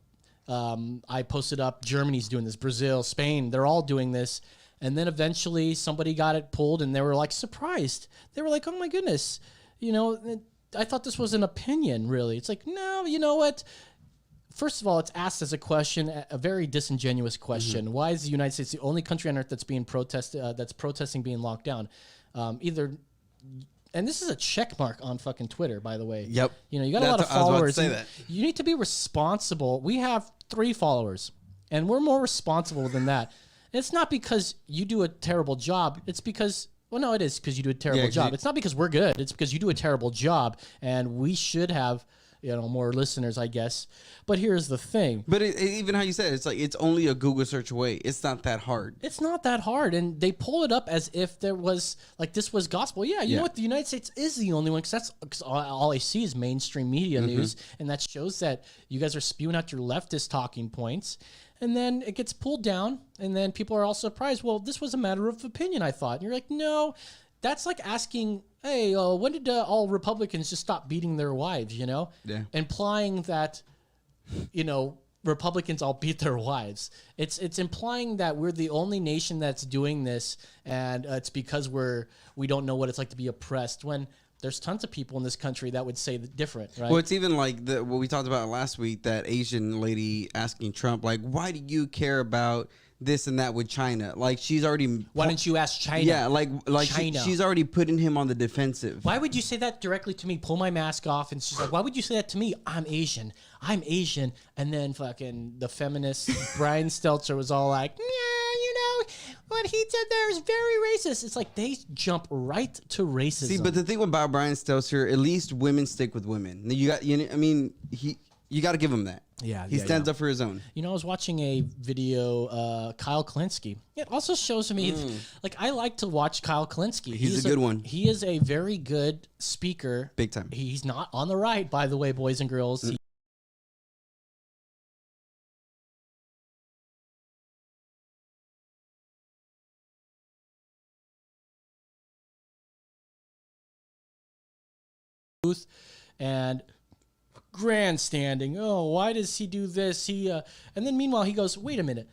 I posted up Germany's doing this, Brazil, Spain, they're all doing this. And then eventually somebody got it pulled and they were like surprised. They were like, oh my goodness, you know, I thought this was an opinion, really. It's like, no, you know what? First of all, it's asked as a question, a very disingenuous question. Why is the United States the only country on earth that's being that's protesting being locked down? And this is a check mark on fucking Twitter, by the way. Yep. You know, you got a lot of I was about to followers. say and that. You need to be responsible. We have 3 followers, and we're more responsible than that. And it's not because you do a terrible job. It's because, well, no, it is because you do a terrible job. It's not because we're good. It's because you do a terrible job, and we should have, you know, more listeners, I guess. But here's the thing. But even how you said it, it's like it's only a Google search away. It's not that hard. It's not that hard. And they pull it up as if there was, like, this was gospel. Yeah, you know what? The United States is the only one, because all I see is mainstream media news. And that shows that you guys are spewing out your leftist talking points. And then it gets pulled down. And then people are all surprised. Well, this was a matter of opinion, I thought. And you're like, no, that's like asking, hey, when did all Republicans just stop beating their wives, you know? Yeah. Implying that, you know, Republicans all beat their wives. It's implying that we're the only nation that's doing this, and it's because we don't know what it's like to be oppressed, when there's tons of people in this country that would say different, right? Well, it's even like what we talked about last week, that Asian lady asking Trump, like, why do you care about this and that with China? Like, she's already... Why didn't you ask China? Yeah, like China. she's already putting him on the defensive. Why would you say that directly to me? Pull my mask off, and she's like, why would you say that to me? I'm Asian. And then fucking the feminist Brian Stelter was all like, yeah, you know, what he did there is very racist. It's like they jump right to racism. See, but the thing about Brian Stelter, at least women stick with women. You got, you know, I mean, you got to give him that. Yeah, he stands up for his own. You know, I was watching a video, Kyle Klinsky. It also shows me, like, I like to watch Kyle Klinsky. He's a good one. He is a very good speaker. Big time. He's not on the right, by the way, boys and girls. And grandstanding. Oh, why does he do this? And then meanwhile he goes, wait a minute,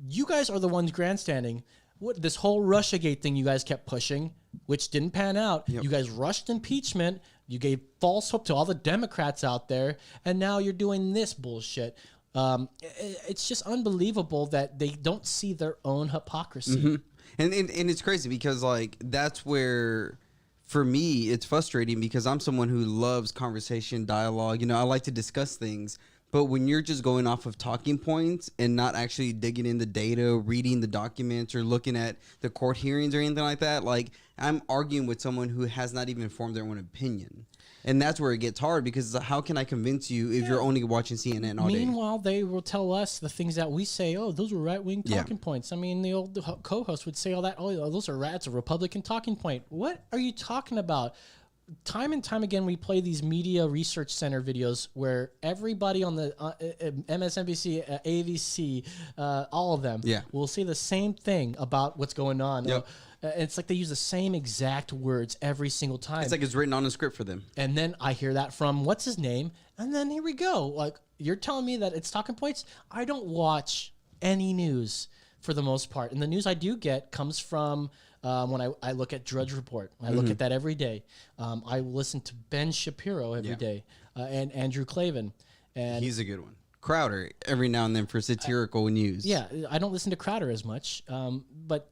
you guys are the ones grandstanding. What, this whole Russiagate thing you guys kept pushing, which didn't pan out. You guys rushed impeachment. You gave false hope to all the Democrats out there, and now you're doing this bullshit. It's just unbelievable that they don't see their own hypocrisy. And it's crazy because, like, that's where, for me, it's frustrating because I'm someone who loves conversation, dialogue. You know, I like to discuss things. But when you're just going off of talking points and not actually digging in the data, reading the documents, or looking at the court hearings or anything like that, like, I'm arguing with someone who has not even formed their own opinion. And that's where it gets hard, because how can I convince you if you're only watching CNN all day? Meanwhile, they will tell us the things that we say. Oh, those are right-wing talking points. I mean, the old co-host would say all that. Oh, those are that's a Republican talking point. What are you talking about? Time and time again, we play these media research center videos where everybody on the MSNBC, ABC, all of them will say the same thing about what's going on. It's like they use the same exact words every single time. It's like it's written on a script for them. And then I hear that from what's his name, and then here we go. Like, you're telling me that it's talking points? I don't watch any news for the most part, and the news I do get comes from when I look at Drudge Report. I look at that every day. I listen to Ben Shapiro every day, and Andrew Klavan. And he's a good one. Crowder every now and then for satirical news. Yeah, I don't listen to Crowder as much, but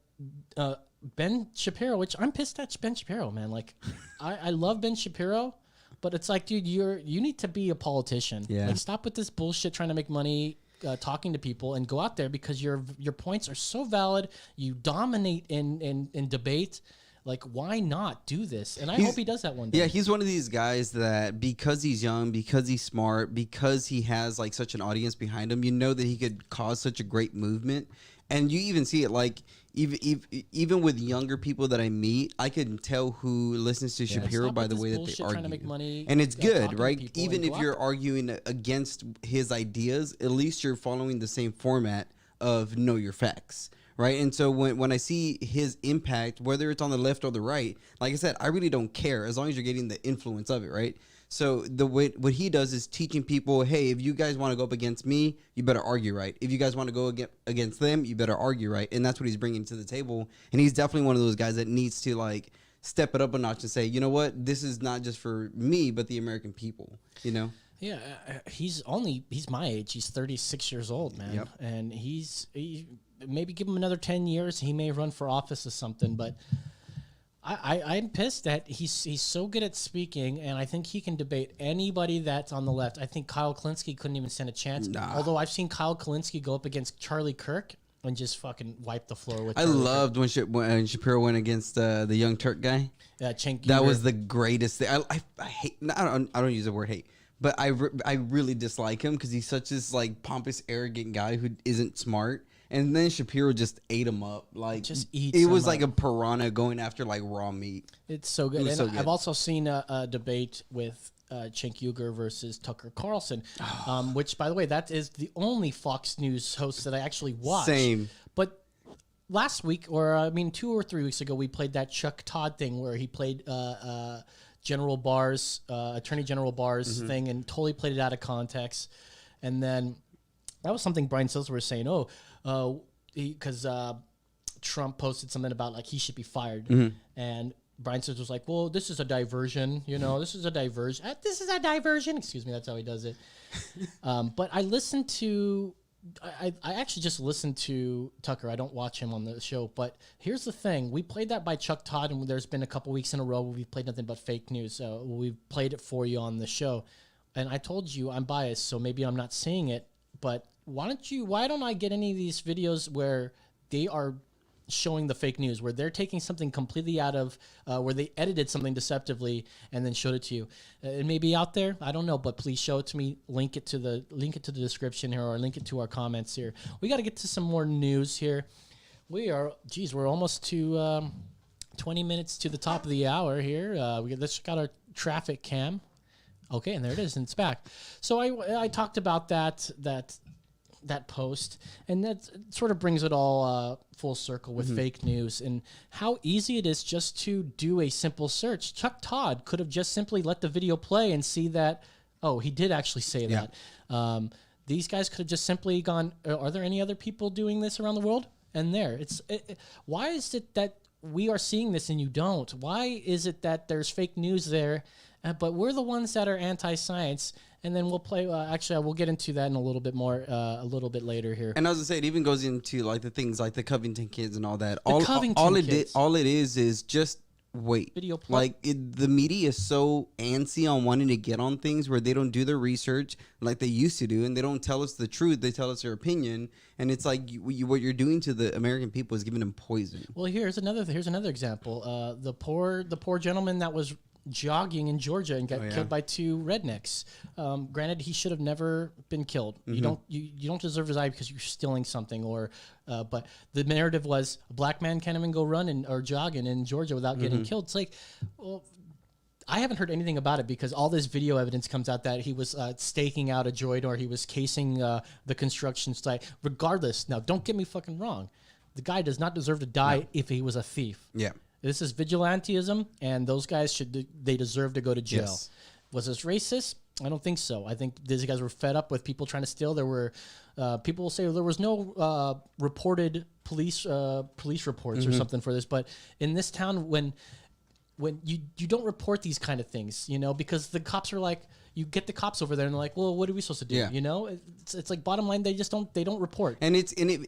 Ben Shapiro, which I'm pissed at Ben Shapiro, man. Like, I love Ben Shapiro, but it's like, dude, you need to be a politician. Yeah. Like, stop with this bullshit trying to make money talking to people, and go out there, because your points are so valid. You dominate in debate. Like, why not do this? And I hope he does that one day. Yeah, he's one of these guys that, because he's young, because he's smart, because he has like such an audience behind him, you know that he could cause such a great movement. And you even see it, like, even with younger people that I meet, I can tell who listens to Shapiro by the way that they argue. Trying to make money, and it's good, right? Even if you're arguing against his ideas, at least you're following the same format of know your facts, right? And so when I see his impact, whether it's on the left or the right, like I said, I really don't care as long as you're getting the influence of it, right? So the way what he does is teaching people, hey, if you guys want to go up against me, you better argue right. If you guys want to go against them, you better argue right. And that's what he's bringing to the table. And he's definitely one of those guys that needs to like step it up a notch and say, you know what, this is not just for me, but the American people. You know. Yeah, he's my age. He's 36 years old, man. Yep. And he maybe give him another 10 years, he may run for office or something, but I'm pissed that he's so good at speaking, and I think he can debate anybody that's on the left. I think Kyle Kalinske couldn't even stand a chance. Nah. Although I've seen Kyle Kalinske go up against Charlie Kirk and just fucking wipe the floor with. I Charlie loved when Shapiro went against the Young Turk guy. Cenk That Uygur. was the greatest thing. I hate. I don't use the word hate, but I really dislike him because he's such this like pompous, arrogant guy who isn't smart. And then Shapiro just ate him up. Like Just eats it him was like up. a piranha going after like raw meat. It's so good. It was And so good. I've also seen a debate with Cenk Uygur versus Tucker Carlson, which, by the way, that is the only Fox News host that I actually watch. Same. But last week, or I mean 2 or 3 weeks ago, we played that Chuck Todd thing where he played General Barr's, Attorney General Barr's thing, and totally played it out of context. And then that was something Brian Stelter was saying, because Trump posted something about like he should be fired. And Brian Stelter was like, well, this is a diversion. You know, this is a diversion. This is a diversion. Excuse me, that's how he does it. But I listened to, I actually just listened to Tucker. I don't watch him on the show. But here's the thing. We played that by Chuck Todd, and there's been a couple weeks in a row where we've played nothing but fake news. So we've played it for you on the show. And I told you I'm biased, so maybe I'm not seeing it. But why don't I get any of these videos where they are showing the fake news, where they're taking something completely out of, where they edited something deceptively and then showed it to you? It may be out there, I don't know, but please show it to me. Link it to the description here, or link it to our comments here. We got to get to some more news here. We're almost to 20 minutes to the top of the hour here. Let's check out our traffic cam. Okay, and there it is, and it's back. So I talked about that post, and that sort of brings it all full circle with fake news and how easy it is just to do a simple search. Chuck Todd could have just simply let the video play and see that, oh, he did actually say that. These guys could have just simply gone, are there any other people doing this around the world? And there, why is it that we are seeing this and you don't? Why is it that there's fake news there, but we're the ones that are anti-science? And then we'll play. Actually, I will get into that in a little bit more, a little bit later here. And as I say, it even goes into like the things like the Covington kids and all that. All All it is just wait. Video play. Like the media is so antsy on wanting to get on things where they don't do their research like they used to do, and they don't tell us the truth. They tell us their opinion, and it's like what you're doing to the American people is giving them poison. Well, here's another example. The poor gentleman that was jogging in Georgia and got killed by 2 rednecks. Granted, he should have never been killed. You don't deserve his eye because you're stealing something, or but the narrative was a black man can't even go running or jogging in Georgia without getting killed. It's like, well, I haven't heard anything about it because all this video evidence comes out that he was staking out a joint, or he was casing the construction site. Regardless, now don't get me fucking wrong, the guy does not deserve to die if he was a thief. Yeah. This is vigilantism, and those guys they deserve to go to jail. Yes. Was this racist? I don't think so. I think these guys were fed up with people trying to steal. There were people will say there was no reported police reports or something for this, but in this town, when you don't report these kind of things, because the cops are like, you get the cops over there and they're like, well, what are we supposed to do? Yeah. It's like bottom line, they don't report. And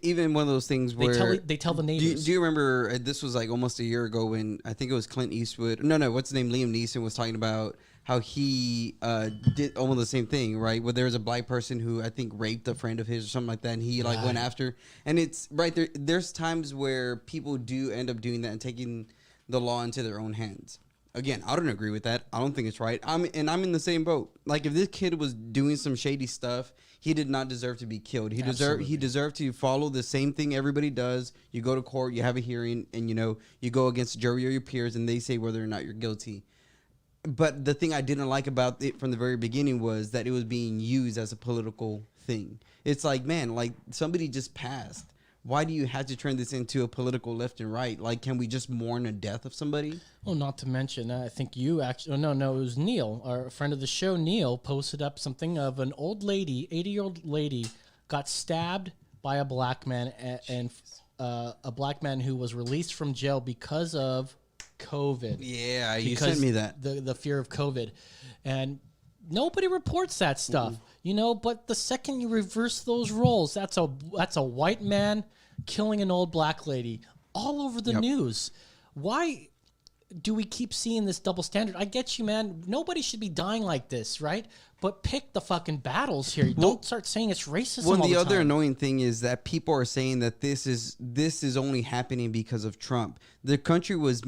even one of those things where they tell the neighbors. Do you remember this was like almost a year ago when I think it was Clint Eastwood? No, what's his name? Liam Neeson was talking about how he did almost the same thing, right? Where there was a black person who I think raped a friend of his or something like that, and he like went after. And it's right there. There's times where people do end up doing that and taking the law into their own hands. Again, I don't agree with that. I don't think it's right. I'm in the same boat. Like if this kid was doing some shady stuff, he did not deserve to be killed. He deserved to follow the same thing everybody does. You go to court, you have a hearing, and you go against the jury or your peers, and they say whether or not you're guilty. But the thing I didn't like about it from the very beginning was that it was being used as a political thing. It's like, man, like somebody just passed why do you have to turn this into a political left and right? Like, can we just mourn the death of somebody? Well, not to mention, I think you actually, no, it was Neil, our friend of the show, Neil, posted up something of an old lady, 80-year-old lady, got stabbed by a black man, and a black man who was released from jail because of COVID. Yeah, you sent me that. The fear of COVID. And nobody reports that stuff, you know, but the second you reverse those roles, that's a white man killing an old black lady all over the news. Why do we keep seeing this double standard? I get you, man. Nobody should be dying like this, right? But pick the fucking battles here. Don't start saying it's racism. Well, all the other time. annoying thing is that people are saying that this is only happening because of Trump. The country was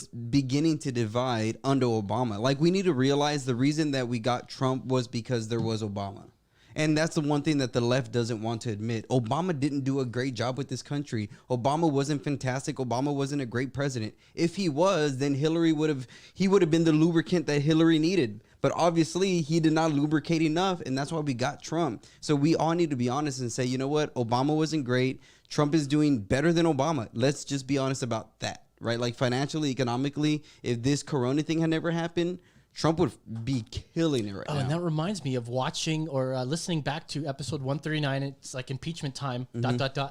beginning to divide under Obama. Like, we need to realize the reason that we got Trump was because there was Obama. And that's the one thing that the left doesn't want to admit. Obama didn't do a great job with this country. Obama wasn't fantastic. Obama wasn't a great president. If he was, then Hillary would have been the lubricant that Hillary needed. But obviously, he did not lubricate enough, and that's why we got Trump. So we all need to be honest and say, you know what? Obama wasn't great. Trump is doing better than Obama. Let's just be honest about that, right? Like, financially, economically, if this corona thing had never happened, Trump would be killing it right now. And that reminds me of watching or listening back to episode 139. It's like impeachment time, ...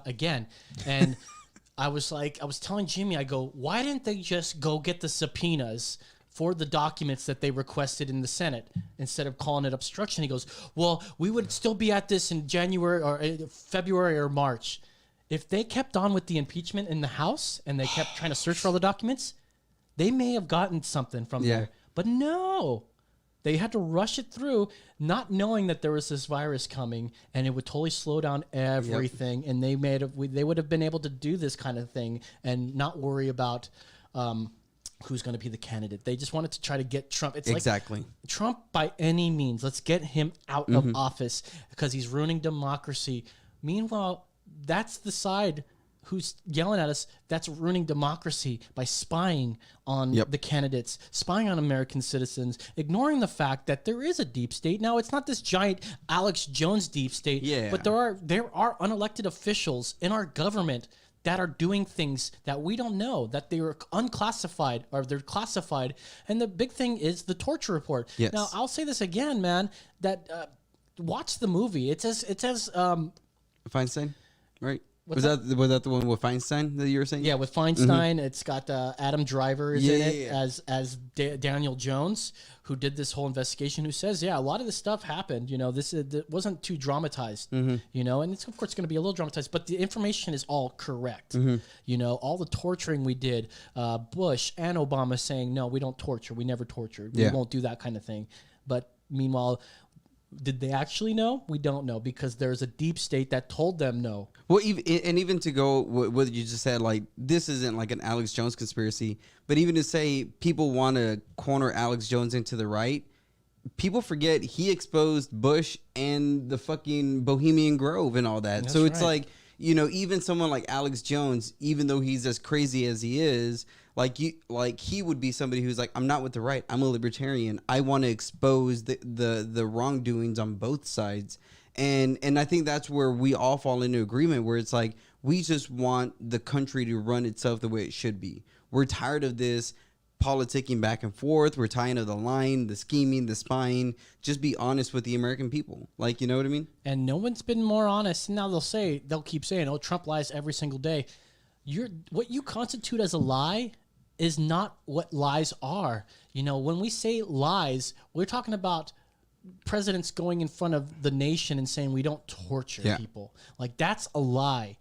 again. And I was telling Jimmy, I go, why didn't they just go get the subpoenas for the documents that they requested in the Senate instead of calling it obstruction? He goes, well, we would still be at this in January or February or March. If they kept on with the impeachment in the House and they kept trying to search for all the documents, they may have gotten something from there. But no, they had to rush it through, not knowing that there was this virus coming, and it would totally slow down everything. And they would have been able to do this kind of thing and not worry about who's going to be the candidate. They just wanted to try to get Trump. It's exactly. Like Trump by any means. Let's get him out of office because he's ruining democracy. Meanwhile, that's the side who's yelling at us that's ruining democracy by spying on the candidates, spying on American citizens, ignoring the fact that there is a deep state. Now, it's not this giant Alex Jones deep state, but there are unelected officials in our government that are doing things that we don't know, that they are unclassified or they're classified. And the big thing is the torture report. Yes. Now, I'll say this again, man, that watch the movie. It says Feinstein, right? What's Was that the one with Feinstein that you were saying? Yeah, with Feinstein, it's got Adam Driver is in it as Daniel Jones, who did this whole investigation. Who says, a lot of this stuff happened. You know, this wasn't too dramatized. You know, and it's of course going to be a little dramatized, but the information is all correct. You know, all the torturing we did, Bush and Obama saying, no, we don't torture, we never tortured, we won't do that kind of thing. But meanwhile, did they actually know? We don't know because there's a deep state that told them no. Well, even to go what you just said, like, this isn't like an Alex Jones conspiracy, but even to say people want to corner Alex Jones into the right, people forget he exposed Bush and the fucking Bohemian Grove and all that. That's so it's right. like, you know, even someone like Alex Jones, even though he's as crazy as he is, like he would be somebody who's like, I'm not with the right. I'm a libertarian. I want to expose the wrongdoings on both sides. And I think that's where we all fall into agreement, where it's like, we just want the country to run itself the way it should be. We're tired of this politicking back and forth. We're tired of the lying, the scheming, the spying. Just be honest with the American people. Like, you know what I mean? And no one's been more honest. Now they'll keep saying, oh, Trump lies every single day. What you constitute as a lie is not what lies are. You know, when we say lies, we're talking about presidents going in front of the nation and saying we don't torture people. Like, that's a lie.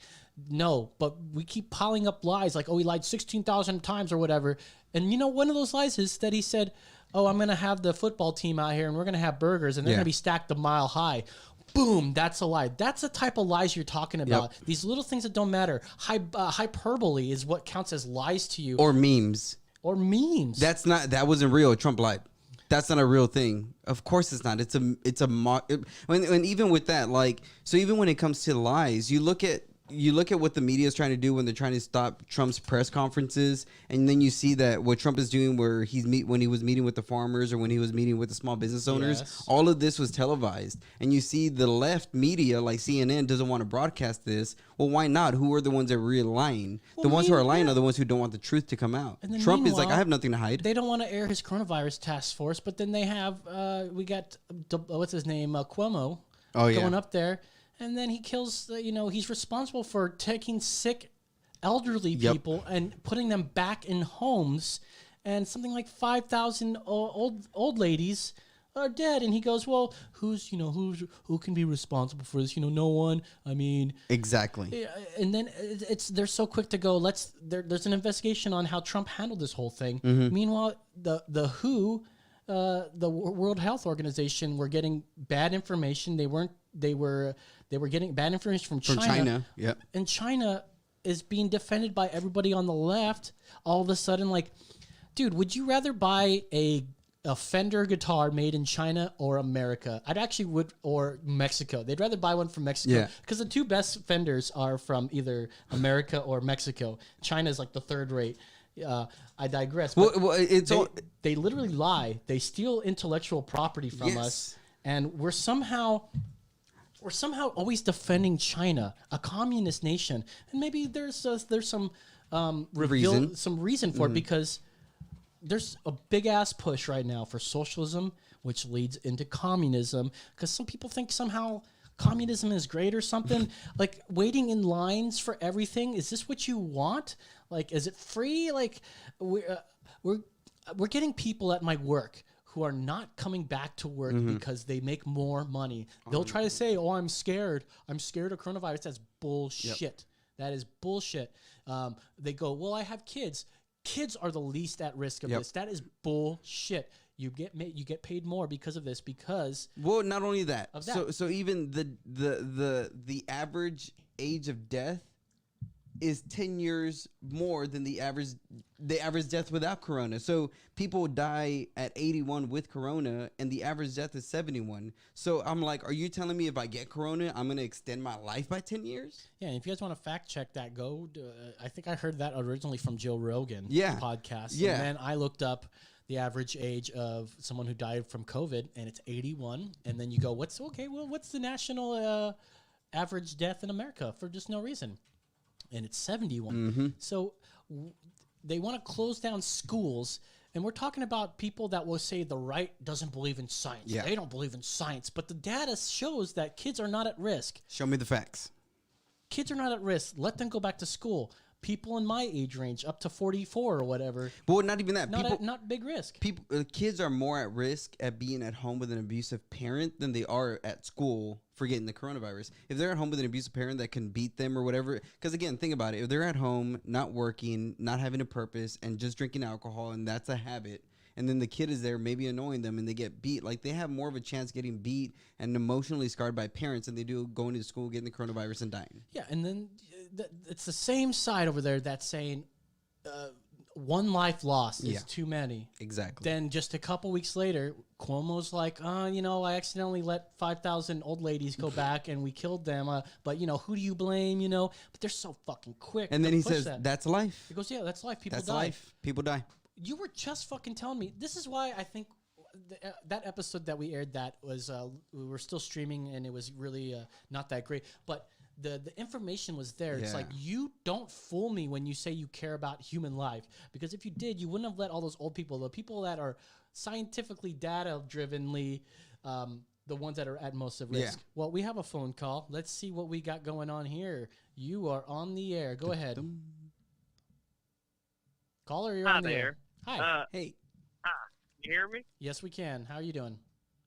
No, but we keep piling up lies like, oh, he lied 16,000 times or whatever. And, you know, one of those lies is that he said, oh, I'm going to have the football team out here and we're going to have burgers and they're going to be stacked a mile high. Boom, that's a lie. That's the type of lies you're talking about. Yep. These little things that don't matter. Hyperbole is what counts as lies to you. Or memes. That wasn't real. Trump lied. That's not a real thing. Of course it's not. It's a mock. And even with that, like, so even when it comes to lies, you look at you look at what the media is trying to do when they're trying to stop Trump's press conferences, and then you see that what Trump is doing, where when he was meeting with the farmers or when he was meeting with the small business owners, Yes. all of this was televised. And you see the left media like CNN doesn't want to broadcast this. Well, why not? Who are the ones that are really lying? Well, The ones who are lying yeah. are the ones who don't want the truth to come out. And then Trump is like, meanwhile, I have nothing to hide. They don't want to air his coronavirus task force, but then they have we got what's his name, Cuomo, Oh, yeah. going up there, and then he kills. He's responsible for taking sick, elderly Yep. people and putting them back in homes, and something like 5,000 old ladies are dead. And he goes, well, who can be responsible for this? No one. I mean. Exactly. Yeah, and then they're so quick to go. There's an investigation on how Trump handled this whole thing. Mm-hmm. Meanwhile, the WHO, the World Health Organization, were getting bad information. They were getting bad information from From China. Yep. and China is being defended by everybody on the left. All of a sudden, like, dude, would you rather buy a Fender guitar made in China or America? Or Mexico. They'd rather buy one from Mexico Yeah. because the two best Fenders are from either America or Mexico. China's like the third rate. I digress. Well, but it's all. they literally lie. They steal intellectual property from Yes. us, and we're somehow always defending China, a communist nation. And maybe there's some Reason. some reason for it, because there's a big ass push right now for socialism, which leads into communism, because some people think somehow communism is great or something. Like, waiting in lines for everything, is this what you want? Like, is it free? Like, we're getting people at my work who are not coming back to work because they make more money. They'll try to say, "Oh, I'm scared of coronavirus." That's bullshit. That is bullshit. They go, "Well, I have kids." Kids are the least at risk of this. That is bullshit. You get paid more because of this, because Well, not only that. Of that. So even the average age of death is 10 years more than the average death without corona. So people die at 81 with corona, and the average death is 71. So I'm like, are you telling me if I get corona, I'm going to extend my life by 10 years? yeah. And if you guys want to fact check that, I think I heard that originally from Joe Rogan podcast. Yeah. And then I looked up the average age of someone who died from COVID, and it's 81. And then you go, what's the national average death in America for just no reason? And it's 71. So they want to close down schools. And we're talking about people that will say the right doesn't believe in science. Yeah. They don't believe in science. But the data shows that kids are not at risk. Show me the facts. Kids are not at risk. Let them go back to school. People in my age range, up to 44 or whatever, Well, not even that. not big risk. Kids are more at risk at being at home with an abusive parent than they are at school for getting the coronavirus. If they're at home with an abusive parent that can beat them or whatever, because again, think about it. If they're at home, not working, not having a purpose, and just drinking alcohol, and that's a habit, and then the kid is there maybe annoying them and they get beat, like they have more of a chance getting beat and emotionally scarred by parents than they do going to school, getting the coronavirus, and dying. Yeah, and then it's the same side over there that's saying one life lost is too many. Exactly. Then just a couple weeks later, Cuomo's like, I accidentally let 5,000 old ladies go back and we killed them. But, who do you blame, But they're so fucking quick. And then to he push says, that. that's life. He goes, yeah, that's life. People That's die. life. People die. You were just fucking telling me. This is why I think that episode that we aired, that was we were still streaming and it was really not that great. But the information was there. It's Yeah. like, you don't fool me when you say you care about human life, because if you did, you wouldn't have let all those old people, the people that are scientifically data drivenly, the ones that are at most of risk. Yeah. Well, we have a phone call. Let's see what we got going on here. You are on the air. Go ahead. Caller, you're Hi on the air. there. Hi. Hey. You hear me? Yes, we can. How are you doing?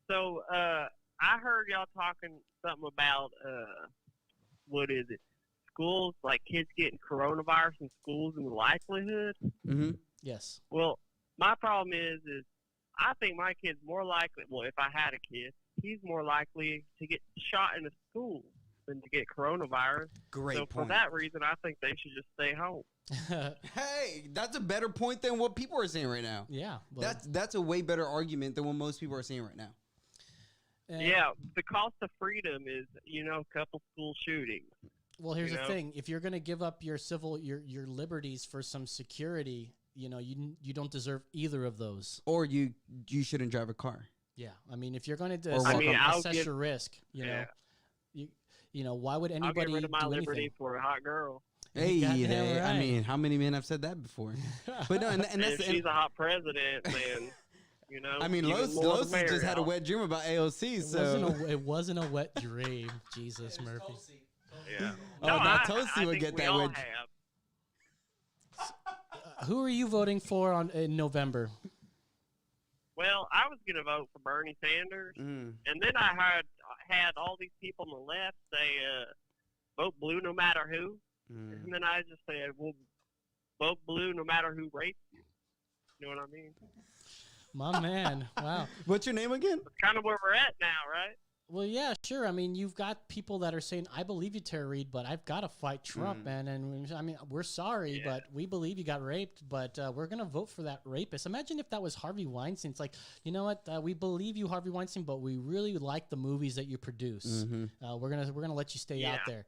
So, I heard y'all talking something about, what is it? Schools, like kids getting coronavirus in schools and the likelihood. Mm-hmm. Yes. Well, my problem is I think my kid's more likely, well, if I had a kid, he's more likely to get shot in a school than to get coronavirus. Great so point. for that reason, I think they should just stay home. Hey, that's a better point than what people are saying right now. Yeah. Well, That's a way better argument than what most people are saying right now. and- Yeah, the cost of freedom is, a couple school shootings. Well, here's You the know? thing: if you're going to give up your your liberties for some security, you don't deserve either of those. Or you shouldn't drive a car. Yeah, I mean, if you're going to Or walk I'll assess give- your risk, Yeah. you know, why would I'll anybody get rid of my do liberty anything? for a hot girl. Hey, Goddamn I right. mean, how many men have said that before? But no, and And that's if she's a hot president, then I mean, even Los more the just had a merrier. wet dream about AOC. It So wasn't a wet dream, Jesus Murphy. Yeah. Oh, now I Toasty would think get we that all wedge. have. Who are you voting for in November? Well, I was going to vote for Bernie Sanders, Mm. and then I had all these people on the left say, vote blue no matter who. Mm. And then I just said, well, vote blue no matter who rapes you. You know what I mean? My man, wow. What's your name again? That's kind of where we're at now, right? Well, yeah, sure. I mean, you've got people that are saying, "I believe you, Tara Reid, but I've got to fight Trump, man." And I mean, we're sorry, Yeah. but we believe you got raped, but we're gonna vote for that rapist. Imagine if that was Harvey Weinstein. It's like, you know what? We believe you, Harvey Weinstein, but we really like the movies that you produce. We're gonna let you stay out Yeah.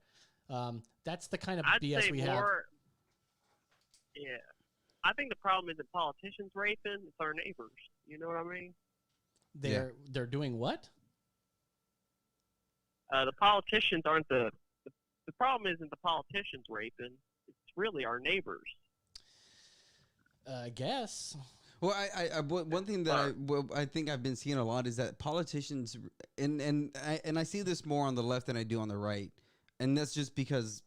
there. That's the kind of I'd BS say we have. more. Yeah, I think the problem isn't politicians raping; it's our neighbors. You know what I mean? They're doing what? The politicians aren't the problem. Isn't the politicians raping? It's really our neighbors. I guess. Well, one thing that I think I've been seeing a lot is that politicians, and I see this more on the left than I do on the right, and that's just because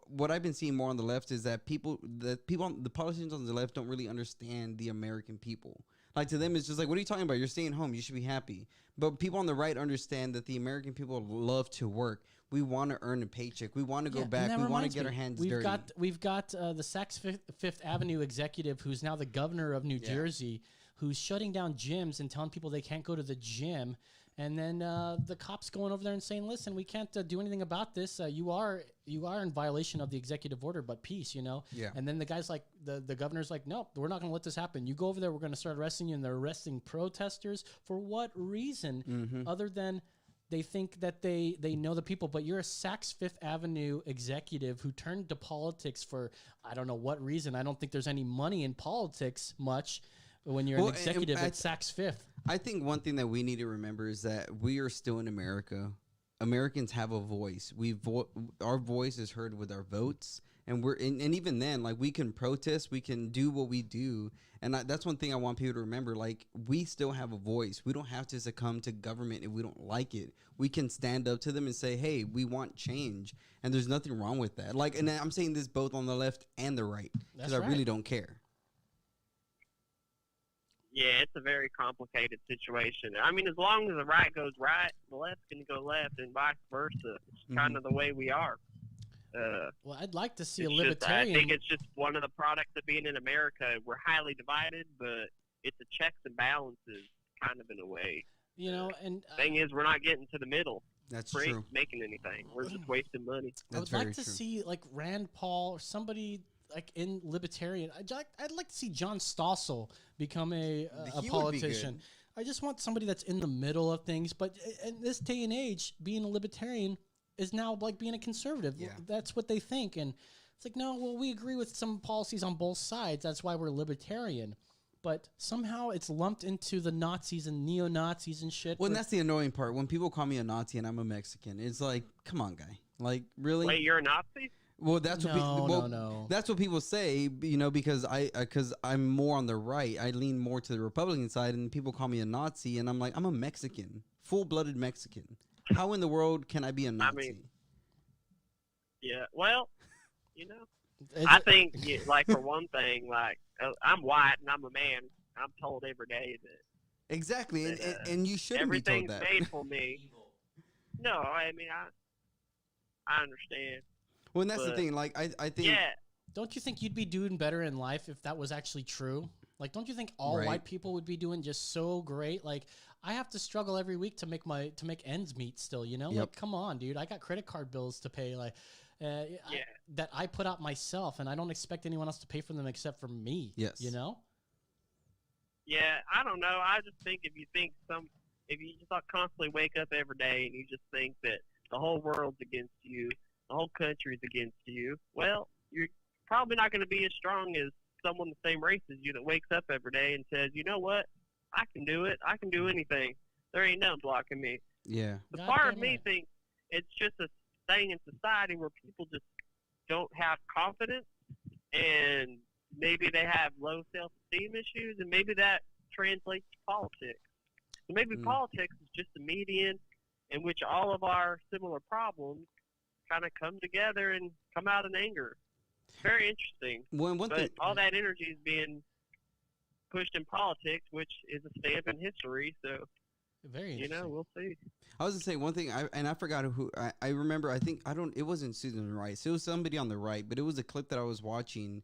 what I've been seeing more on the left is that the politicians on the left don't really understand the American people. Like, to them, it's just like, what are you talking about? You're staying home. You should be happy. But people on the right understand that the American people love to work. We want to earn a paycheck. We want to go Yeah, and back. that We want to reminds get me, our hands we've dirty. got the Saks Fifth Avenue executive, who's now the governor of New Jersey, who's shutting down gyms and telling people they can't go to the gym. And then the cops going over there and saying, "Listen, we can't do anything about this. You are in violation of the executive order, but peace, Yeah. And then the guy's like, the governor's like, "No, we're not going to let this happen. You go over there, we're going to start arresting you." And they're arresting protesters for what reason, other than they think that they know the people. But you're a Saks Fifth Avenue executive who turned to politics for I don't know what reason. I don't think there's any money in politics much when you're Well, an and executive I- at Saks Fifth. I think one thing that we need to remember is that we are still in America. Americans have a voice. Our voice is heard with our votes, and and even then, like, we can protest, we can do what we do, and that's one thing I want people to remember. Like, we still have a voice. We don't have to succumb to government if we don't like it. We can stand up to them and say, "Hey, we want change," and there's nothing wrong with that. Like, and I'm saying this both on the left and the right because That's I right. really don't care. Yeah, it's a very complicated situation. I mean, as long as the right goes right, the left's going to go left, and vice versa. It's kind of the way we are. Well, I'd like to see a It's just- I libertarian. think it's just one of the products of being in America. We're highly divided, but it's a checks and balances kind of in a way. And Thing is, we're not getting to the middle. That's We true. ain't making anything. We're just wasting money. I would That's very like to true. see like Rand Paul or somebody like in libertarian. I'd like to see John Stossel become a He would be politician. good. I just want somebody that's in the middle of things. But in this day and age, being a libertarian is now like being a conservative. Yeah. That's what they think, and it's like, no, well, we agree with some policies on both sides. That's why we're libertarian. But somehow it's lumped into the Nazis and neo-Nazis and shit. Well, and that's the annoying part. When people call me a Nazi and I'm a Mexican, it's like, come on, guy. Like, really? Wait, you're a Nazi? Well, that's what No. That's what people say, because I'm more on the right. I lean more to the Republican side, and people call me a Nazi, and I'm like, I'm a Mexican, full-blooded Mexican. How in the world can I be a Nazi? mean, Yeah, well, It's- I think, like, for one thing, like, I'm white and I'm a man. I'm told every day that exactly, and you shouldn't be told everything's that. made for me. No, I mean, I understand. Well, and that's the but- thing. Like, I think. Yeah, Don't you think you'd be doing better in life if that was actually true? Like, don't you think all Right. white people would be doing just so great? Like, I have to struggle every week to make ends meet still, Yep. Like, come on, dude. I got credit card bills to pay, like, that I put out myself, and I don't expect anyone else to pay for them except for me. Yes. yeah. I don't know. I just think if you just constantly wake up every day and you just think that the whole world's against you, the whole country's against you. Well, you're probably not going to be as strong as someone the same race as you that wakes up every day and says, you know what, I can do it. I can do anything. There ain't nothing blocking me. Yeah. The God part of damn me right. thinks it's just a thing in society where people just don't have confidence, and maybe they have low self-esteem issues, and maybe that translates to politics. So maybe politics is just a median in which all of our similar problems kind of come together and come out in anger. Very interesting. One But thing. all that energy is being pushed in politics, which is a stamp in history. So, Very interesting. we'll see. I was gonna say one thing, I forgot who I remember. I think it wasn't Susan Rice. It was somebody on the right, but it was a clip that I was watching,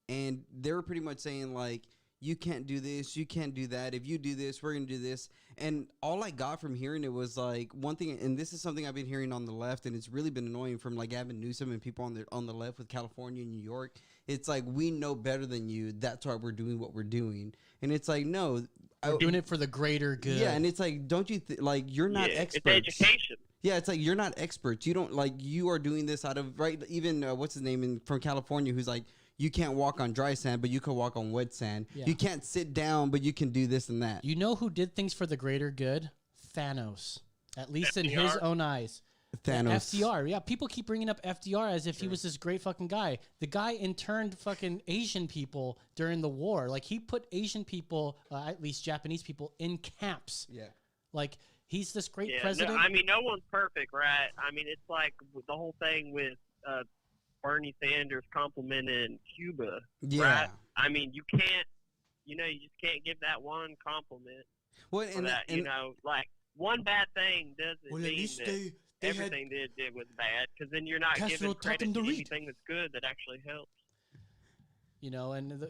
and they were pretty much saying like, you can't do this, you can't do that. If you do this, we're gonna do this. And all I got from hearing it was like one thing, and this is something I've been hearing on the left, and it's really been annoying from like Gavin Newsom and people on the left with California and New York. It's like, we know better than you. That's why we're doing what we're doing. And it's like, no, We're doing it for the greater good. yeah, and it's like, don't you like, you're not Yeah, experts. it's education. Yeah, it's like, you're not experts. You don't like, you are doing this out of right. Even what's his name from California, who's like, you can't walk on dry sand, but you can walk on wet sand. Yeah. You can't sit down, but you can do this and that. You know who did things for the greater good? Thanos. At least in his FDR? own eyes. Thanos. FDR. Yeah, people keep bringing up FDR as if he was this great fucking guy. The guy interned fucking Asian people during the war. Like, he put Asian people, at least Japanese people, in camps. Yeah. Like, he's this great Yeah, president. no, I mean, no one's perfect, right? I mean, it's like the whole thing with Bernie Sanders complimenting Cuba, Yeah. right? I mean, you can't, you just can't give that one compliment Well, for and, that, and like one bad thing doesn't Well, at mean least that they had everything they did was bad, because then you're not Castro giving taught credit them to to read. anything that's good that actually helps. and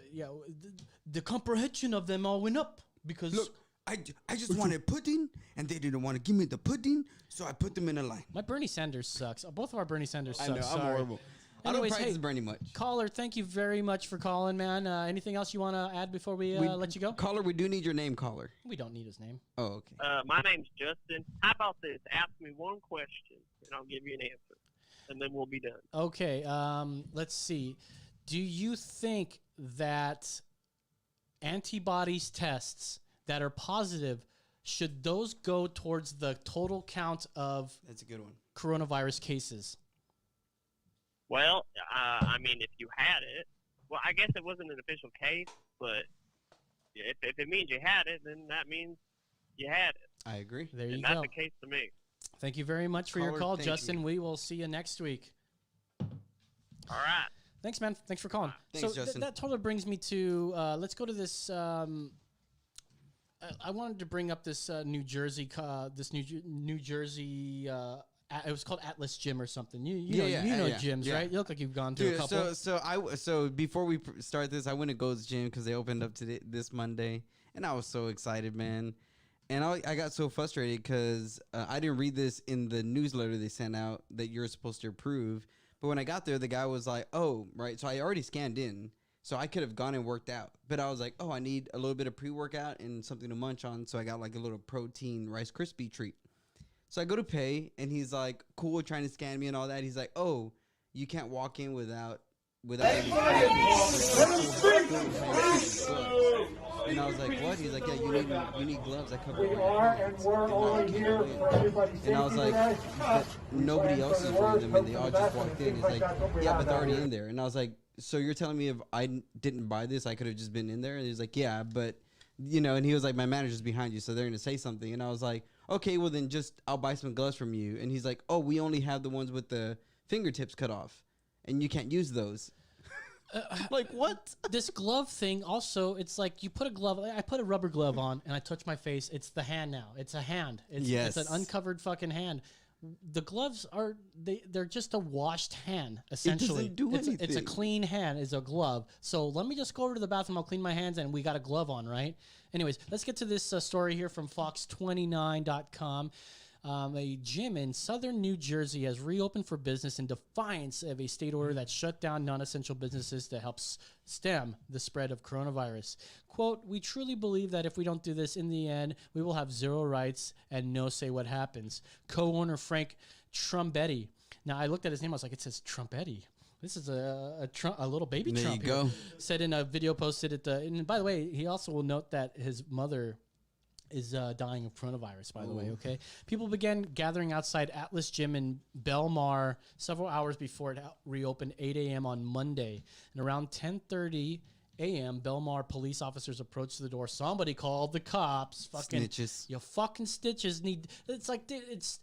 the comprehension of them all went up because look, I just wanted pudding, and they didn't want to give me the pudding, so I put them in a line. my Bernie Sanders sucks. Both of our Bernie Sanders I suck. know, I'm Sorry. horrible. Anyways, I don't practice hey, Bernie much. caller, thank you very much for calling, man. Anything else you want to add before we let you go? Caller, we do need your name, caller. We don't need his name. Oh, okay. My name's Justin. How about this? Ask me one question, and I'll give you an answer, and then we'll be done. Okay, let's see. Do you think that antibodies tests that are positive, should those go towards the total count of That's a good one. coronavirus cases? Well, I mean, if you had it, well, I guess it wasn't an official case, but if it means you had it, then that means you had it. I agree. There you And that's go. the case to me. Thank you very much for your Caller, call, thank Justin. you. We will see you next week. All right. Thanks, man. Thanks for calling. Thanks, so Justin. that totally brings me to let's go to this. I wanted to bring up this New Jersey, New Jersey. It was called Atlas Gym or something. You know gyms, yeah. right? You look like you've gone to a Dude, couple. so before we start this, I went to Gold's Gym because they opened up this Monday, and I was so excited, man. And I got so frustrated because I didn't read this in the newsletter they sent out that you're supposed to approve. But when I got there, the guy was like, "Oh, right." So I already scanned in, so I could have gone and worked out. But I was like, "Oh, I need a little bit of pre-workout and something to munch on." So I got like a little protein Rice Krispie treat. So I go to pay, and he's like, cool, trying to scan me and all that. He's like, oh, you can't walk in without any gloves. And I was like, what? He's like, yeah, you need gloves. I cover your hands. And I was like, but nobody else is wearing them, and they all just walked in. He's like, yeah, but they're already in there. And I was like, so you're telling me if I didn't buy this, I could have just been in there? And he's like, yeah, but, and he was like, my manager's behind you, so they're going to say something. And I was like, okay, well then I'll buy some gloves from you. And he's like, oh, we only have the ones with the fingertips cut off, and you can't use those. Like, what? This glove thing also, it's like you put a glove. I put a rubber glove on and I touch my face. It's the hand now. It's a hand. It's an uncovered fucking hand. The gloves they're just a washed hand essentially. It doesn't do anything. It's a clean hand. It's a glove. So let me just go over to the bathroom. I'll clean my hands and we got a glove on, right? Anyways, let's get to this story here from Fox29.com. A gym in southern New Jersey has reopened for business in defiance of a state order that shut down non-essential businesses to help stem the spread of coronavirus. Quote, we truly believe that if we don't do this in the end, we will have zero rights and no say what happens. Co-owner Frank Trumbetti Now I looked at his name. I was like, it says Trumpetti. This is a little baby There Trump you go. here. Said in a video posted at the. And by the way, he also will note that his mother is dying of coronavirus, by the way, okay? People began gathering outside Atlas Gym in Belmar several hours before it reopened, 8 a.m. on Monday. And around 10:30 a.m., Belmar police officers approached the door. Somebody called the cops. Fucking Snitches. You fucking stitches need... It's like, dude, it's...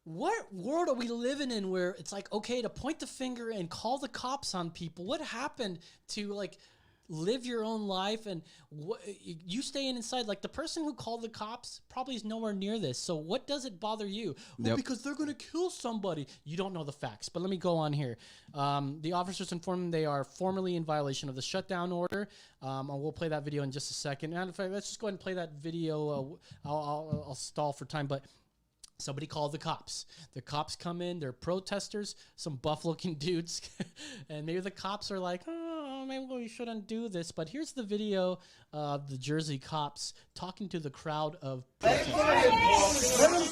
What world are we living in where it's like, okay, to point the finger and call the cops on people? What happened to, like... live your own life and you staying inside? Like the person who called the cops probably is nowhere near this. So what does it bother you? Well, Yep. because they're going to kill somebody. You don't know the facts, but let me go on here. The officers informed them they are formally in violation of the shutdown order. And we'll play that video in just a second. And in fact, let's just go ahead and play that video. I'll stall for time, but somebody called the cops. The cops come in. They're protesters, some buff-looking dudes. And maybe the cops are like, oh, maybe we shouldn't do this. But here's the video of the Jersey cops talking to the crowd of protesters. Let them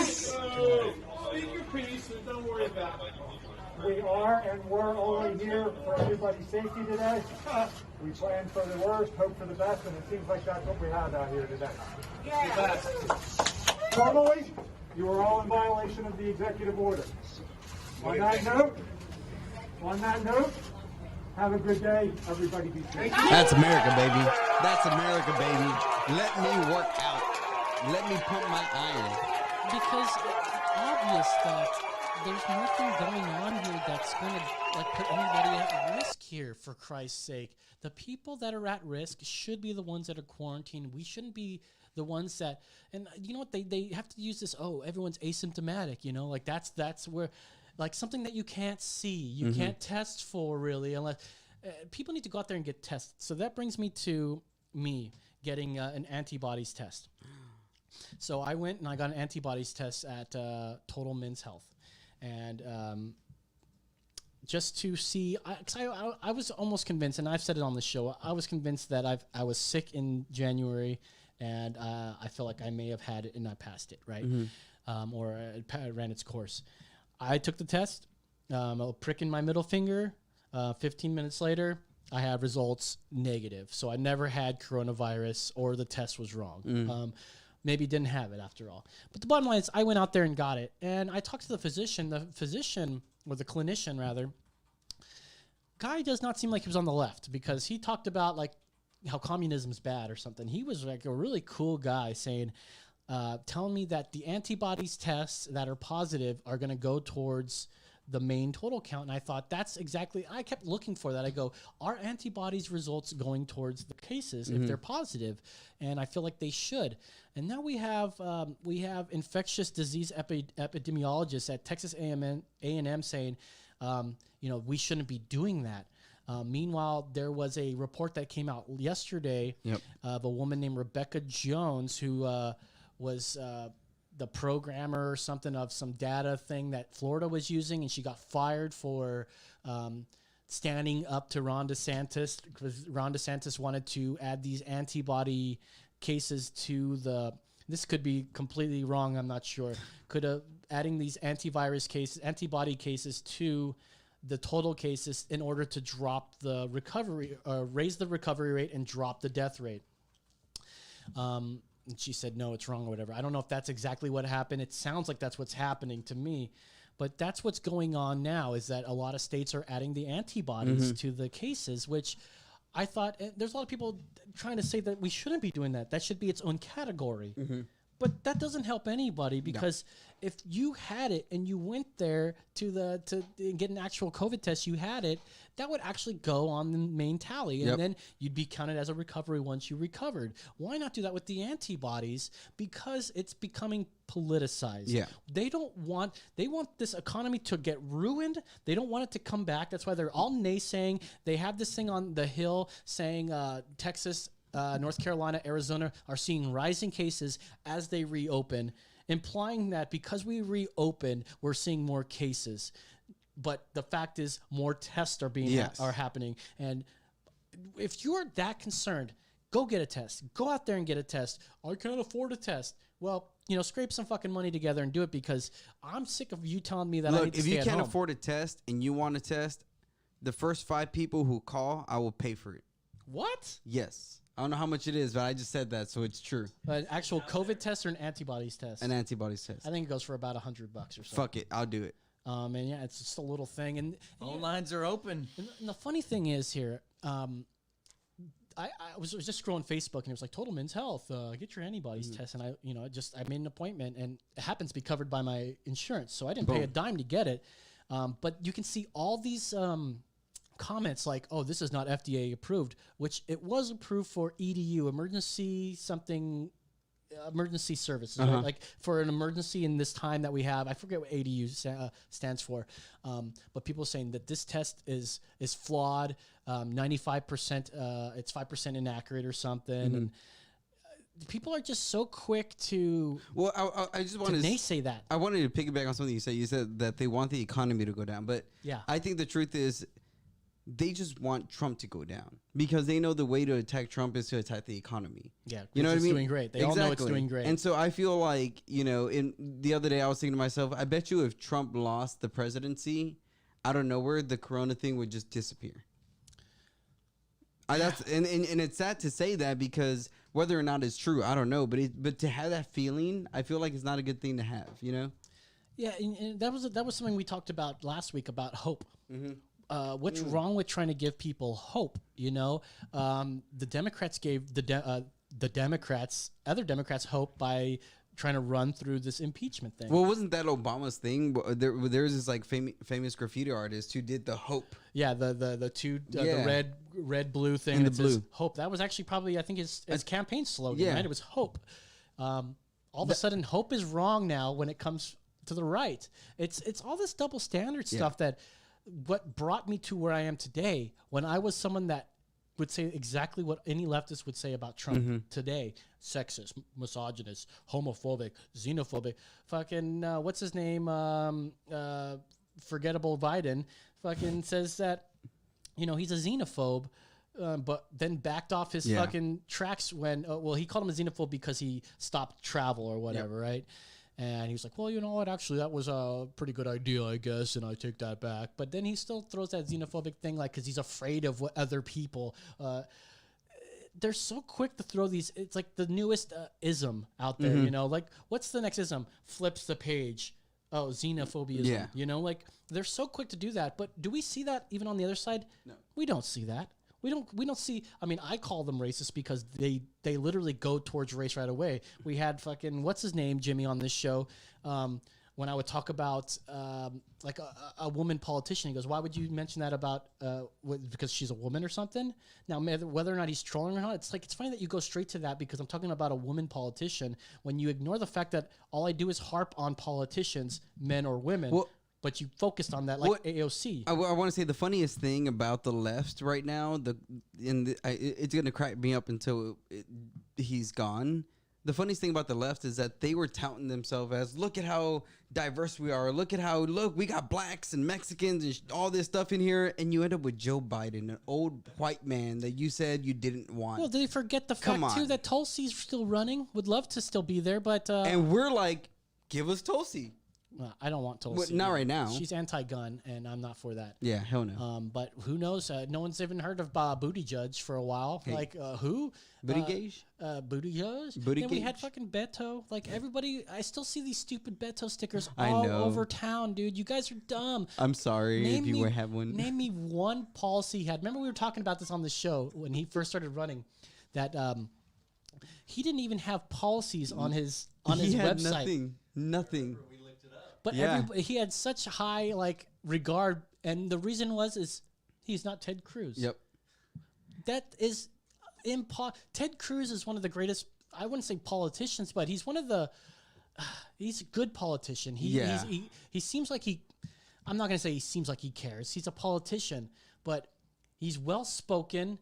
speak your piece and don't worry about it. We are and we're only here for everybody's safety today. We plan for the worst, hope for the best, and it seems like that's what we have out here today. Formally, you are all in violation of the executive order. On that note, have a good day. Everybody be safe. That's America, baby. That's America, baby. Let me work out. Let me pump my iron. Because it's obvious that there's nothing going on here that's going to like put anybody at risk here, for Christ's sake. The people that are at risk should be the ones that are quarantined. We shouldn't be the ones that, and you know what, they have to use this, oh, everyone's asymptomatic, you know, like that's where, like something that you can't see, you can't test for really, unless people need to go out there and get tested. So that brings me to me getting an antibodies test. So I went and I got an antibodies test at Total Men's Health. And just to see, I was almost convinced, and I've said it on the show, I was convinced that I was sick in January, and I feel like I may have had it and I passed it, right? Or it ran its course. I took the test, a prick in my middle finger. 15 minutes later, I have results negative. So I never had coronavirus, or the test was wrong. Maybe didn't have it after all. But the bottom line is I went out there and got it. And I talked to the physician, or the clinician rather. Guy does not seem like he was on the left, because he talked about like how communism's bad or something. He was like a really cool guy saying, telling me that the antibodies tests that are positive are going to go towards the main total count. And I thought that's exactly, I kept looking for that. I go, are antibodies results going towards the cases if they're positive? And I feel like they should. And now we have infectious disease epidemiologists at Texas A&M saying, we shouldn't be doing that. Meanwhile, there was a report that came out yesterday of a woman named Rebecca Jones who was the programmer or something of some data thing that Florida was using, and she got fired for standing up to Ron DeSantis, because Ron DeSantis wanted to add these antibody cases to this could be completely wrong, I'm not sure, adding these antibody cases to the total cases in order to drop the recovery, raise the recovery rate and drop the death rate. And she said, no, it's wrong or whatever. I don't know if that's exactly what happened. It sounds like that's what's happening to me. But that's what's going on now, is that a lot of states are adding the antibodies to the cases, which I thought, there's a lot of people trying to say that we shouldn't be doing that. That should be its own category. But that doesn't help anybody, because if you had it and you went there to get an actual COVID test, you had it, that would actually go on the main tally, and then you'd be counted as a recovery once you recovered. Why not do that with the antibodies? Because it's becoming politicized. Yeah. They want this economy to get ruined. They don't want it to come back. That's why they're all naysaying. They have this thing on the Hill saying Texas, North Carolina, Arizona are seeing rising cases as they reopen, implying that because we reopen, we're seeing more cases. But the fact is, more tests are happening. And if you're that concerned, go get a test. Go out there and get a test. I can't afford a test. well, scrape some fucking money together and do it, because I'm sick of you telling me that I need Look, to if stay you at can't home. afford a test and you want a test, the first 5 people who call, I will pay for it. What? Yes. I don't know how much it is, but I just said that, so it's true. An actual COVID test or an antibodies test? An antibodies test. I think it goes for about $100 or so. Fuck it, I'll do it. And yeah, it's just a little thing. And Phone lines are open. And the funny thing is here, I was just scrolling Facebook and it was like Total Men's Health, get your antibodies test, and I made an appointment, and it happens to be covered by my insurance, so I didn't pay a dime to get it. But you can see all these comments like, "Oh, this is not FDA approved," which it was approved for EDU, emergency services, right? Like for an emergency in this time that we have. I forget what ADU stands for, but people are saying that this test is flawed. 95%, it's 5% inaccurate or something. And people are just so quick to I just wanted to naysay that. I wanted to piggyback on something you said. You said that they want the economy to go down, but Yeah. I think the truth is they just want Trump to go down because they know the way to attack Trump is to attack the economy. Yeah, you know what I it's mean? doing great. They all know it's doing great. And so I feel like, in the other day I was thinking to myself, I bet you if Trump lost the presidency, out of nowhere, the corona thing would just disappear. And it's sad to say that because whether or not it's true, I don't know. But to have that feeling, I feel like it's not a good thing to have, Yeah, and that was something we talked about last week about hope. What's wrong with trying to give people hope? The Democrats gave other Democrats hope by trying to run through this impeachment thing. Well, wasn't that Obama's thing? There was this like famous graffiti artist who did the hope. Yeah, the two Yeah. the red blue thing And that the says blue. hope. That was actually probably I think his campaign slogan. Yeah. Right? It was hope. All of a sudden, hope is wrong now when it comes to the right. It's all this double standard stuff that what brought me to where I am today. When I was someone that would say exactly what any leftist would say about Trump today: sexist, misogynist, homophobic, xenophobic. Fucking what's his name? Forgettable Biden. Fucking says that he's a xenophobe. But then backed off his fucking tracks when he called him a xenophobe because he stopped travel or whatever, right? And he was like, well, you know what? Actually, that was a pretty good idea, I guess, and I take that back. But then he still throws that xenophobic thing, like, because he's afraid of what other people. They're so quick to throw these. It's like the newest ism out there, Like, what's the next ism? Flips the page. Oh, xenophobia. Yeah. Like they're so quick to do that. But do we see that even on the other side? No, we don't see that. We don't see. I mean, I call them racist because they literally go towards race right away. We had fucking what's his name, Jimmy, on this show. When I would talk about like a woman politician, he goes, "Why would you mention that about because she's a woman or something?" Now, whether or not he's trolling or not, it's funny that you go straight to that because I'm talking about a woman politician. When you ignore the fact that all I do is harp on politicians, men or women. Well, but you focused on that, like AOC. I want to say the funniest thing about the left right now, it's gonna crack me up until he's gone. The funniest thing about the left is that they were touting themselves as, look at how diverse we are. Look we got blacks and Mexicans and all this stuff in here. And you end up with Joe Biden, an old white man that you said you didn't want. Well, did they forget the Come fact, too, on. that Tulsi's still running? Would love to still be there, but... and we're like, give us Tulsi. well, I don't want Tulsi. Not right now. She's anti-gun, and I'm not for that. Yeah, hell no. But who knows? No one's even heard of Booty Judge for a while. Like, who? Booty Gage? Booty Judge? Booty Then we had Gage. fucking Beto. Like, everybody... I still see these stupid Beto stickers I all know. over town, dude. You guys are dumb. I'm sorry if you would have one. Name me one policy he had. Remember we were talking about this on the show when he first started running, that he didn't even have policies on his he had website. Nothing. But Yeah. he had such high regard, and the reason is he's not Ted Cruz. Yep. That is Ted Cruz is one of the greatest. I wouldn't say politicians, but he's one of the. He's a good politician. He seems like he. I'm not going to say he seems like he cares. He's a politician, but he's well spoken.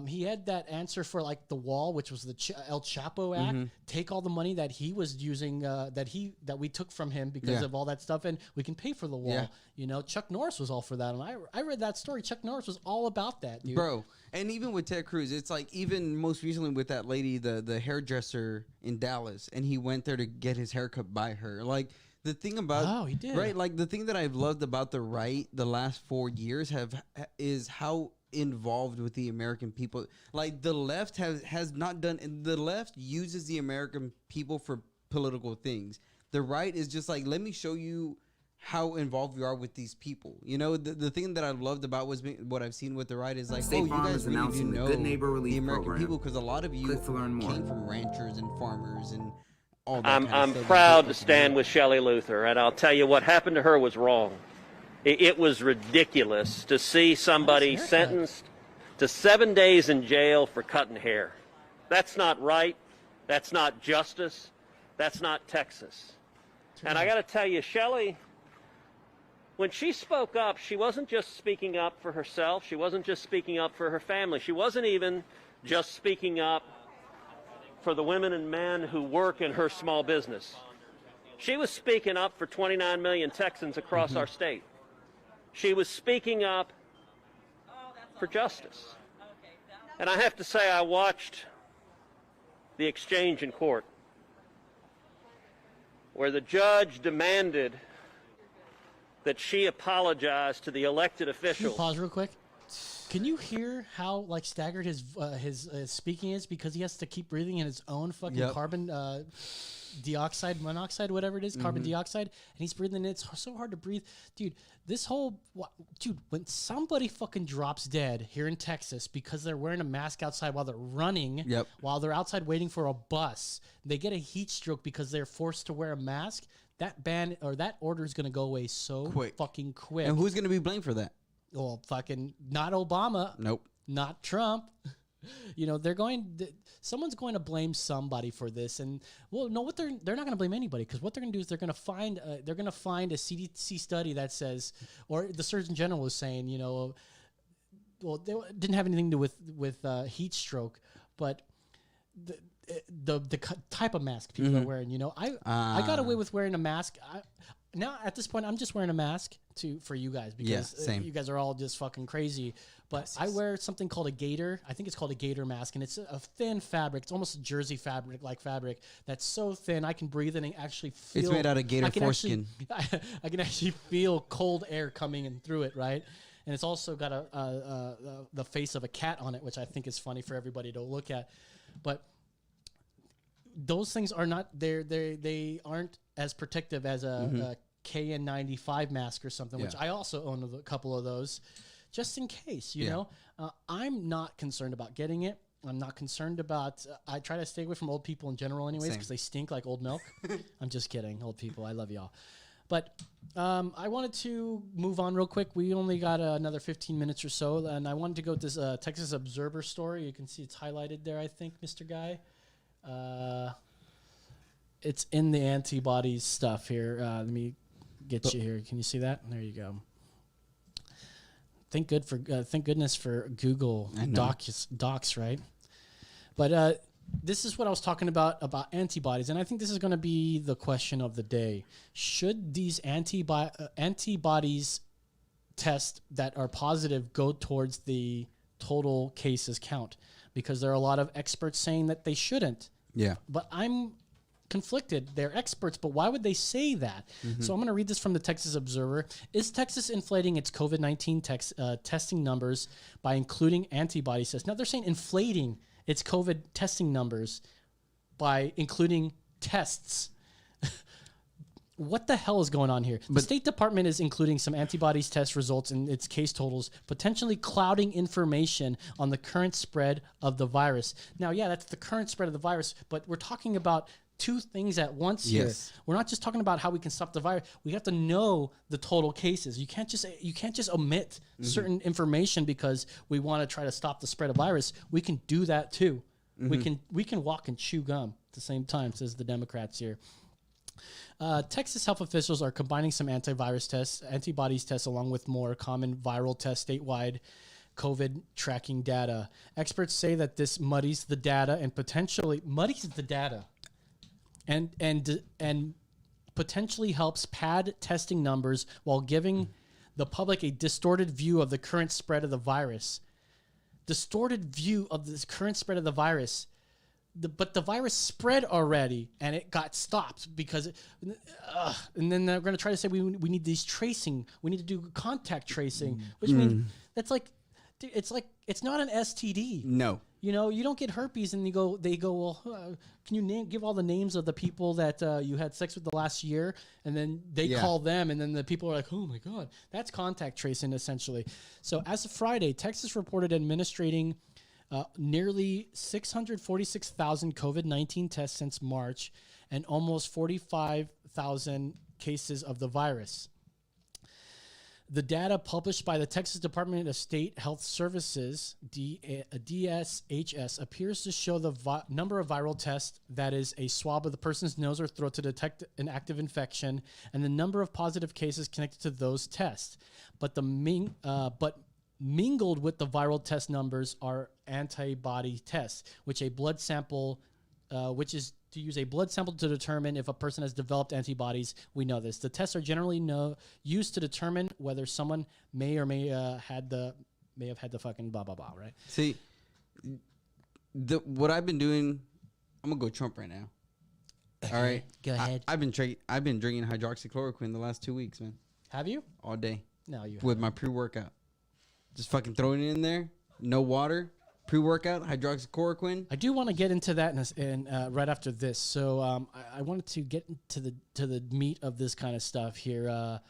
He had that answer for like the wall, which was the El Chapo Act. Take all the money that he was using, that we took from him because of all that stuff, and we can pay for the wall. Yeah. You know, Chuck Norris was all for that, and I read that story. Chuck Norris was all about that, dude. Bro. And even with Ted Cruz, it's like even most recently with that lady, the hairdresser in Dallas, and he went there to get his haircut by her. Like the thing about he did. Right, like the thing that I've loved about the right the last 4 years is how involved with the American people. Like the left has not done, and the left uses the American people for political things. The right is just like, let me show you how involved we are with these people. You know, the thing that I loved about what I've seen with the right is like, State you Farm guys is really do announcing the know Good Neighbor Relief the American Program. people, because a lot of you Click to learn more. came from ranchers and farmers and all that I'm kind of stuff. proud to stand with Shelley Luther, and I'll tell you what happened to her was wrong. It was ridiculous to see somebody sentenced to 7 days in jail for cutting hair. That's not right. That's not justice. That's not Texas. And I got to tell you, Shelley, when she spoke up, she wasn't just speaking up for herself. She wasn't just speaking up for her family. She wasn't even just speaking up for the women and men who work in her small business. She was speaking up for 29 million Texans across our state. She was speaking up for justice. And I have to say, I watched the exchange in court where the judge demanded that she apologize to the elected Can you officials. pause real quick? Can you hear how like staggered his speaking is, because he has to keep breathing in his own fucking carbon dioxide, monoxide, whatever it is, carbon dioxide, and he's breathing it. It's so hard to breathe, dude. When somebody fucking drops dead here in Texas because they're wearing a mask outside while they're running, while they're outside waiting for a bus, they get a heat stroke because they're forced to wear a mask. That ban or that order is gonna go away so fucking quick. And who's gonna be blamed for that? Well, fucking not Obama. Nope. Not Trump. You know, someone's going to blame somebody for this, and well, no, they're not going to blame anybody, because what they're going to do is they're going to find a CDC study that says, or the Surgeon General was saying, you know, well, they didn't have anything to do with heat stroke, but the type of mask people are wearing. You know, I got away with wearing a mask. Now at this point, I'm just wearing a mask for you guys, because you guys are all just fucking crazy. But I wear something called a gator. I think it's called a gator mask, and it's a thin fabric. It's almost a jersey fabric that's so thin I can breathe in and actually feel. It's made out of gator foreskin. I can actually feel cold air coming in through it, right? And it's also got the face of a cat on it, which I think is funny for everybody to look at. But those things are not they aren't as protective as a KN95 mask or something, which I also own a couple of those, just in case. You know, I'm not concerned about getting it. I'm not concerned about. I try to stay away from old people in general, anyways, because they stink like old milk. I'm just kidding, old people. I love y'all. But I wanted to move on real quick. We only got another 15 minutes or so, and I wanted to go with this Texas Observer story. You can see it's highlighted there, I think, Mr. Guy. It's in the antibodies stuff here. Let me get you here. Can you see that? There you go. Thank goodness for Google Docs, right? But this is what I was talking about antibodies, and I think this is going to be the question of the day. Should these antibodies test that are positive go towards the total cases count? Because there are a lot of experts saying that they shouldn't. Yeah. But I'm conflicted. They're experts, but why would they say that? So I'm going to read this from the Texas Observer. Is Texas inflating its COVID-19 testing numbers by including antibody tests? Now, they're saying inflating its COVID testing numbers by including tests. What the hell is going on here? The State Department is including some antibodies test results in its case totals, potentially clouding information on the current spread of the virus. Now, yeah, that's the current spread of the virus, but we're talking about two things at once here. We're not just talking about how we can stop the virus. We have to know the total cases. You can't just omit certain information because we want to try to stop the spread of virus. We can do that too. We can walk and chew gum at the same time, says the Democrats here. Texas health officials are combining some antibodies tests along with more common viral tests statewide. COVID tracking data. Experts say that this muddies the data and potentially and potentially helps pad testing numbers while giving the public a distorted view of the current spread of the virus. Distorted view of this current spread of the virus. But the virus spread already and it got stopped because, and then they're going to try to say we need these tracing. We need to do contact tracing, which means that's like, dude, it's not an STD. No. You know, you don't get herpes and they go, well, can you give all the names of the people that you had sex with the last year? And then they call them and then the people are like, oh my God, that's contact tracing essentially. So as of Friday, Texas reported administrating nearly 646,000 COVID-19 tests since March and almost 45,000 cases of the virus. The data published by the Texas Department of State Health Services, DSHS, appears to show the number of viral tests, that is, a swab of the person's nose or throat to detect an active infection, and the number of positive cases connected to those tests. But mingled with the viral test numbers are antibody tests, which is to use a blood sample to determine if a person has developed antibodies. We know this. The tests are generally used to determine whether someone may have had the fucking blah blah blah. Right? See, what I've been doing, I'm gonna go Trump right now. All right, go ahead. I've been drinking hydroxychloroquine the last 2 weeks, man. Have you? All day. No, you with my pre-workout. Just fucking throwing it in there. No water. Pre-workout, hydroxychloroquine. I do want to get into that right after this. So I wanted to get into the meat of this kind of stuff here.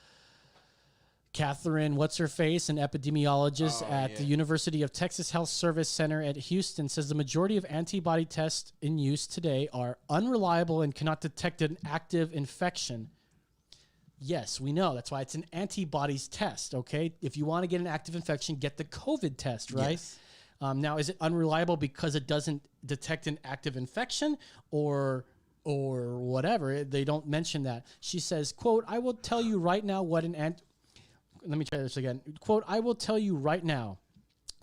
Catherine, what's her face, an epidemiologist at the University of Texas Health Service Center at Houston, says the majority of antibody tests in use today are unreliable and cannot detect an active infection. Yes, we know. That's why it's an antibodies test, okay? If you want to get an active infection, get the COVID test, right? Yes. Now, is it unreliable because it doesn't detect an active infection or whatever? They don't mention that. She says, quote, I will tell you right now what let me try this again. Quote, I will tell you right now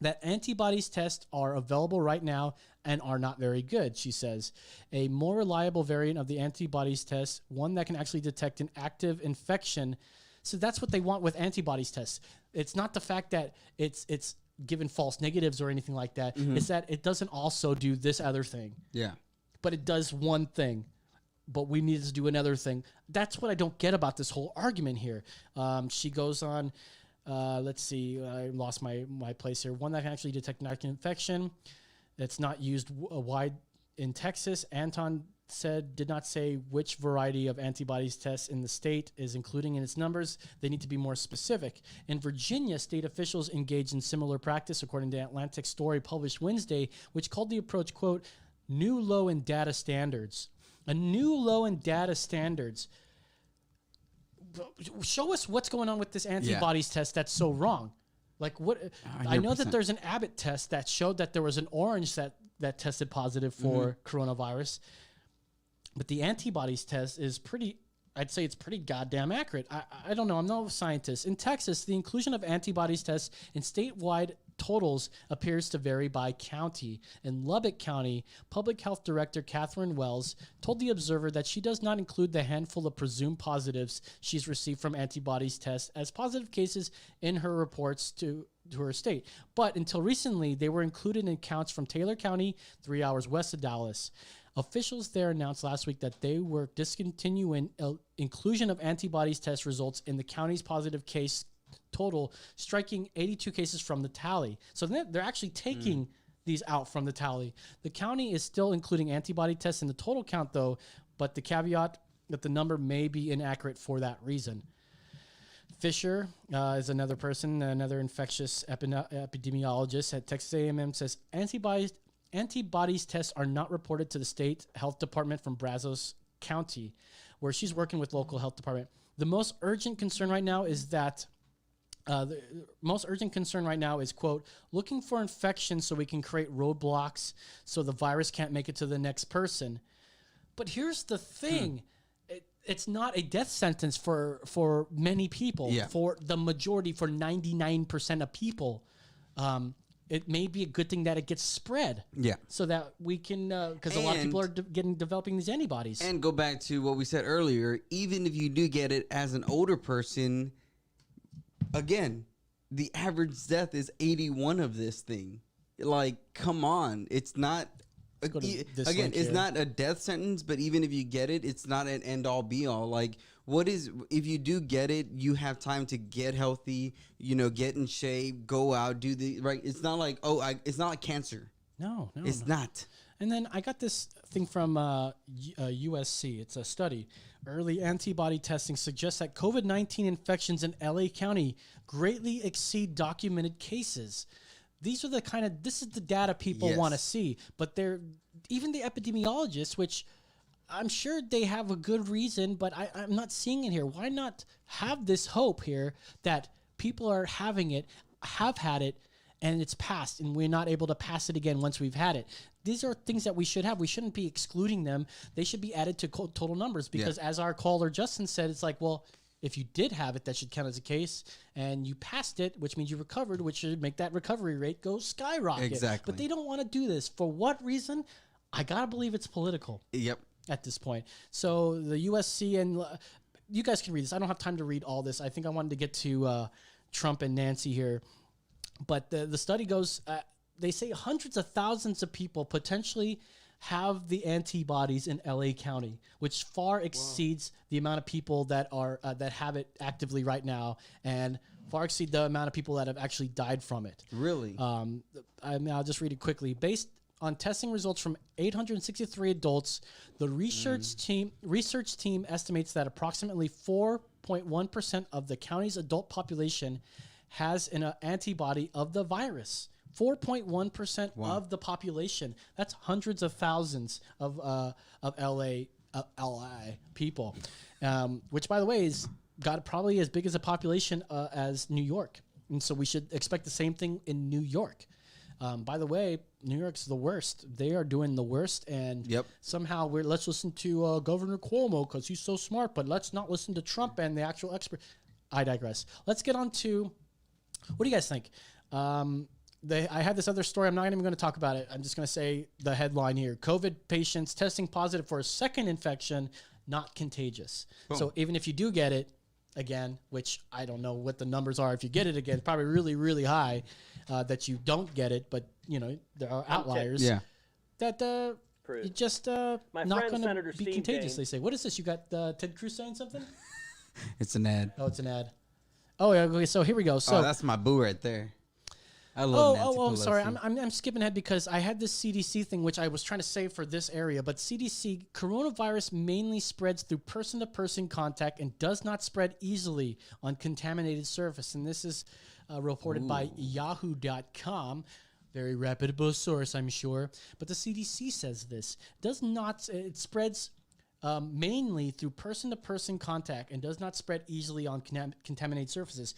that antibodies tests are available right now and are not very good, she says. A more reliable variant of the antibodies test, one that can actually detect an active infection. So that's what they want with antibodies tests. It's not the fact that it's given false negatives or anything like that. Mm-hmm. It's that it doesn't also do this other thing. Yeah. But it does one thing. But we need to do another thing. That's what I don't get about this whole argument here. She goes on, let's see, I lost my place here. One that can actually detect an active infection. It's not used wide in Texas. Anton did not say which variety of antibodies tests in the state is including in its numbers. They need to be more specific. In Virginia, state officials engaged in similar practice, according to Atlantic story published Wednesday, which called the approach, quote, new low in data standards. A new low in data standards. Show us what's going on with this antibodies test that's so wrong. Like what? 100%. I know that there's an Abbott test that showed that there was an orange that tested positive for coronavirus. But the antibodies test is I'd say it's pretty goddamn accurate. I don't know. I'm not a scientist. In Texas, the inclusion of antibodies tests in statewide totals appears to vary by county. In Lubbock County, Public Health Director Catherine Wells told The Observer that she does not include the handful of presumed positives she's received from antibodies tests as positive cases in her reports to her state. But until recently, they were included in counts from Taylor County, 3 hours west of Dallas. Officials there announced last week that they were discontinuing inclusion of antibodies test results in the county's positive case total, striking 82 cases from the tally. So they're actually taking these out from the tally. The county is still including antibody tests in the total count, though, but the caveat that the number may be inaccurate for that reason. Fisher is another person, another infectious epidemiologist at Texas A&M, says antibodies tests are not reported to the state health department from Brazos County, where she's working with local health department. The most urgent concern right now is quote, looking for infections so we can create roadblocks so the virus can't make it to the next person. But here's the thing. It's not a death sentence for many people. Yeah. For the majority, for 99% of people. it may be a good thing that it gets spread. Yeah. So that we can, because a lot of people are developing these antibodies. And go back to what we said earlier. Even if you do get it as an older person, again, the average death is 81 of this thing. Like, come on, it's not. go to this Again, link it's here. not a death sentence, but even if you get it, it's not an end all be all. Like, what is, if you do get it, you have time to get healthy, get in shape, go out, do the right. It's not like, it's not like cancer. No, It's not. And then I got this thing from USC. It's a study. Early antibody testing suggests that COVID-19 infections in LA County greatly exceed documented cases. These are this is the data people Yes. want to see. But even the epidemiologists, which I'm sure they have a good reason, but I'm not seeing it here. Why not have this hope here that people are having it, have had it, and it's passed, and we're not able to pass it again once we've had it? These are things that we should have. We shouldn't be excluding them. They should be added to total numbers because, as our caller Justin said, it's like, well, if you did have it, that should count as a case, and you passed it, which means you recovered, which should make that recovery rate go skyrocket. Exactly. But they don't want to do this. For what reason? I gotta believe it's political. Yep. At this point. So the USC and you guys can read this. I don't have time to read all this. I think I wanted to get to Trump and Nancy here. But the study goes, they say hundreds of thousands of people potentially have the antibodies in LA County, which far exceeds the amount of people that are that have it actively right now, and far exceed the amount of people that have actually died from it. Really? I'll just read it quickly. Based on testing results from 863 adults, the research team estimates that approximately 4.1% of the county's adult population has an antibody of the virus. 4.1% of the population. That's hundreds of thousands of LA people, which, by the way, is got probably as big as a population as New York. And so we should expect the same thing in New York. By the way, New York's the worst. They are doing the worst, and somehow let's listen to Governor Cuomo because he's so smart, but let's not listen to Trump and the actual expert. I digress. Let's get on to, what do you guys think? I had this other story. I'm not even going to talk about it. I'm just going to say the headline here. COVID patients testing positive for a second infection, not contagious. Boom. So even if you do get it again, which I don't know what the numbers are, if you get it again, it's probably really, really high that you don't get it, but there are outliers. Yeah. That you just My not friend, going to Senator be Steve contagious, James. they say. What is this? You got Ted Cruz saying something? It's an ad. Oh, it's an ad. Oh, yeah. Okay, so here we go. So that's my boo right there. I love Nancy Pelosi. Sorry. I'm skipping ahead because I had this CDC thing, which I was trying to save for this area. But CDC, coronavirus mainly spreads through person-to-person contact and does not spread easily on contaminated surface. And this is reported by Yahoo.com. Very reputable source, I'm sure. But the CDC says this. It spreads mainly through person-to-person contact and does not spread easily on contaminated surfaces.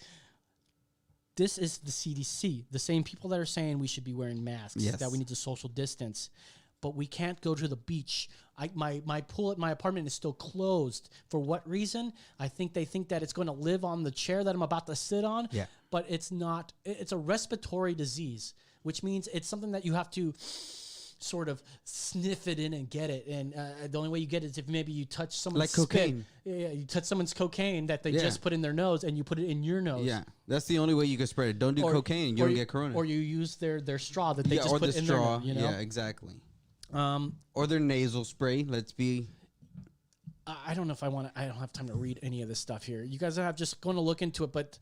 This is the CDC, the same people that are saying we should be wearing masks, that we need to social distance, but we can't go to the beach. My pool at my apartment is still closed. For what reason? I think they think that it's going to live on the chair that I'm about to sit on, but it's not. It's a respiratory disease, which means it's something that you have to sort of sniff it in and get it. And the only way you get it is if maybe you touch someone's spit. cocaine. Yeah, you touch someone's cocaine that they just put in their nose and you put it in your nose. Yeah, that's the only way you can spread it. Don't do cocaine. You don't get corona. Or you use their straw that they just or put the in straw. their nose. Yeah, exactly. Um, or their nasal spray. Let's be. I don't know if I want to. I don't have time to read any of this stuff here. You guys are just going to look into it, but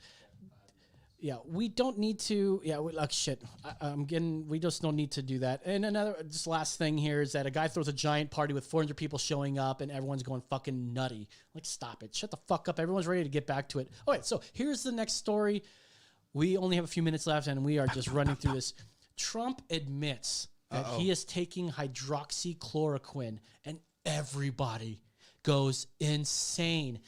yeah, we don't need to. Yeah, we just don't need to do that. And this last thing here is that a guy throws a giant party with 400 people showing up, and everyone's going fucking nutty. Like, stop it! Shut the fuck up! Everyone's ready to get back to it. All right, so here's the next story. We only have a few minutes left, and we are just running through this. Trump admits that he is taking hydroxychloroquine, and everybody goes insane.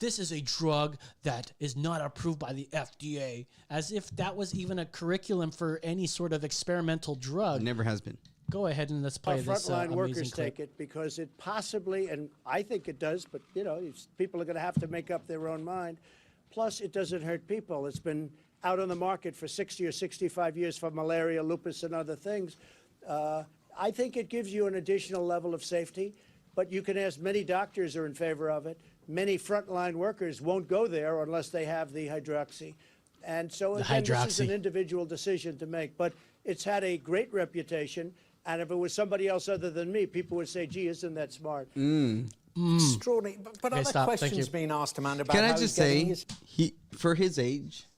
This is a drug that is not approved by the FDA, as if that was even a curriculum for any sort of experimental drug. It never has been. Go ahead and let's play this frontline amazing workers clip. take it because it possibly, and I think it does, but people are going to have to make up their own mind. Plus, it doesn't hurt people. It's been out on the market for 60 or 65 years for malaria, lupus, and other things. I think it gives you an additional level of safety, but you can ask many doctors are in favor of it. Many frontline workers won't go there unless they have the hydroxy. And so again, this is an individual decision to make, but it's had a great reputation. And if it was somebody else other than me, people would say, gee, isn't that smart? Extraordinary. But Okay, other stop. Thank questions you. being asked, Amanda, about Can I how just he's getting say, his... he for his age,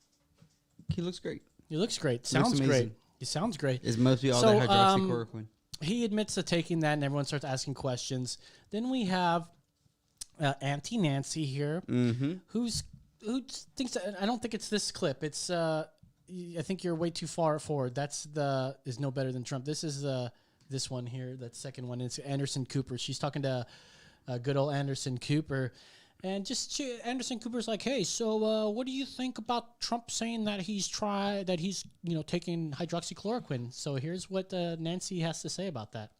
he looks great. He looks great. Sounds great. amazing. He sounds great. It's mostly all So, that hydroxychloroquine. He admits to taking that, and everyone starts asking questions. Then we have Auntie Nancy here, who thinks that, I don't think it's this clip. It's I think you're way too far forward. That's is no better than Trump. This is this one here, that second one. It's Anderson Cooper. She's talking to good old Anderson Cooper. And Anderson Cooper's like, hey, so what do you think about Trump saying that he's taking hydroxychloroquine? So here's what Nancy has to say about that.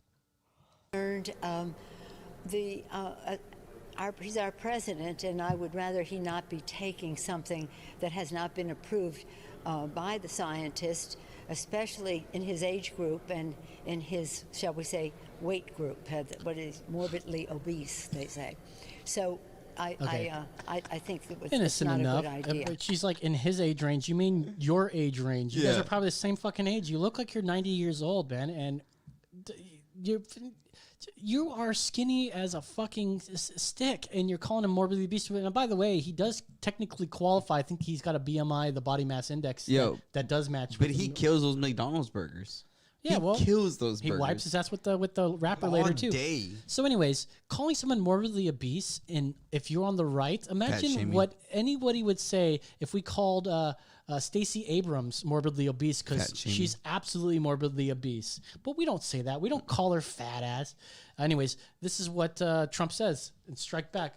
He's our president, and I would rather he not be taking something that has not been approved by the scientists, especially in his age group and in his, shall we say, weight group, what is morbidly obese, they say. So I think that it's not enough. a good idea. She's like, in his age range. You mean your age range? You guys are probably the same fucking age. You look like you're 90 years old, man, and you are skinny as a fucking stick, and you're calling him morbidly obese. And by the way, he does technically qualify. I think he's got a BMI, the body mass index, that does match. But he kills those McDonald's burgers. Yeah, he kills those burgers. He wipes his ass with the wrapper later too. Day. So, anyways, calling someone morbidly obese, and if you're on the right, imagine what anybody would say if we called Stacey Abrams morbidly obese, because she's absolutely morbidly obese. But we don't say that. We don't call her fat ass. Anyways, this is what Trump says and strike back.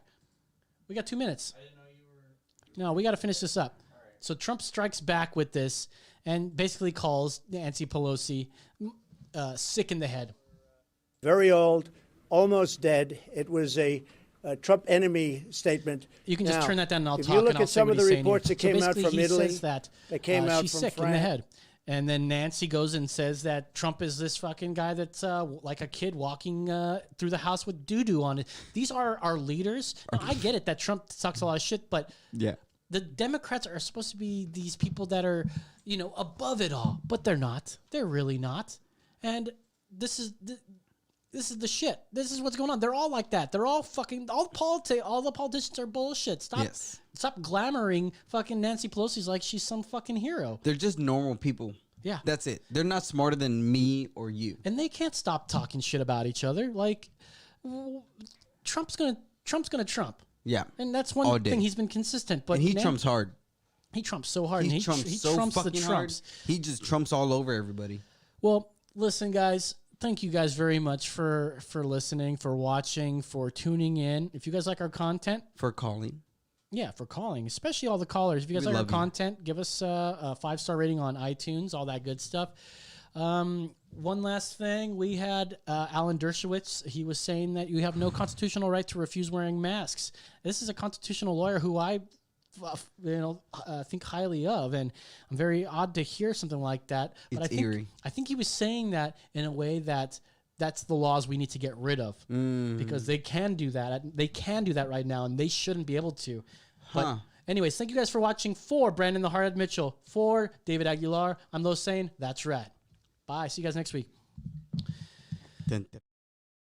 We got 2 minutes. I didn't know you were. No, we got to finish this up. So Trump strikes back with this and basically calls Nancy Pelosi sick in the head. Very old, almost dead. It was a Trump enemy statement. You can just turn that down and I'll talk. If you look and at some of the reports that came out from Italy, that came out she's from sick France. in the head. And then Nancy goes and says that Trump is this fucking guy that's like a kid walking through the house with doo-doo on it. These are our leaders. Now, I get it that Trump talks a lot of shit, but the Democrats are supposed to be these people that are, above it all, but they're not. They're really not. And this is the shit. This is what's going on. They're all like that. They're all fucking all the politicians are bullshit. Stop glamoring fucking Nancy Pelosi's like she's some fucking hero. They're just normal people. Yeah. That's it. They're not smarter than me or you. And they can't stop talking shit about each other. Like Trump's gonna Trump. Yeah. And that's one thing he's been consistent. But and he trumps hard. He trumps so hard. He trumps so fucking hard. He just trumps all over everybody. Well, listen, guys. Thank you guys very much for listening, for watching, for tuning in. If you guys like our content, for calling. Yeah, for calling, especially all the callers. If you guys like our content, give us a 5-star rating on iTunes, all that good stuff. One last thing, we had Alan Dershowitz. He was saying that you have no constitutional right to refuse wearing masks. This is a constitutional lawyer who I think highly of, and I'm very odd to hear something like that. But It's eerie. I think he was saying that in a way that that's the laws we need to get rid of because they can do that. They can do that right now, and they shouldn't be able to. But anyways, thank you guys for watching. For Brandon the Hardhead Mitchell, for David Aguilar, I'm Lo saying that's right. Bye. See you guys next week.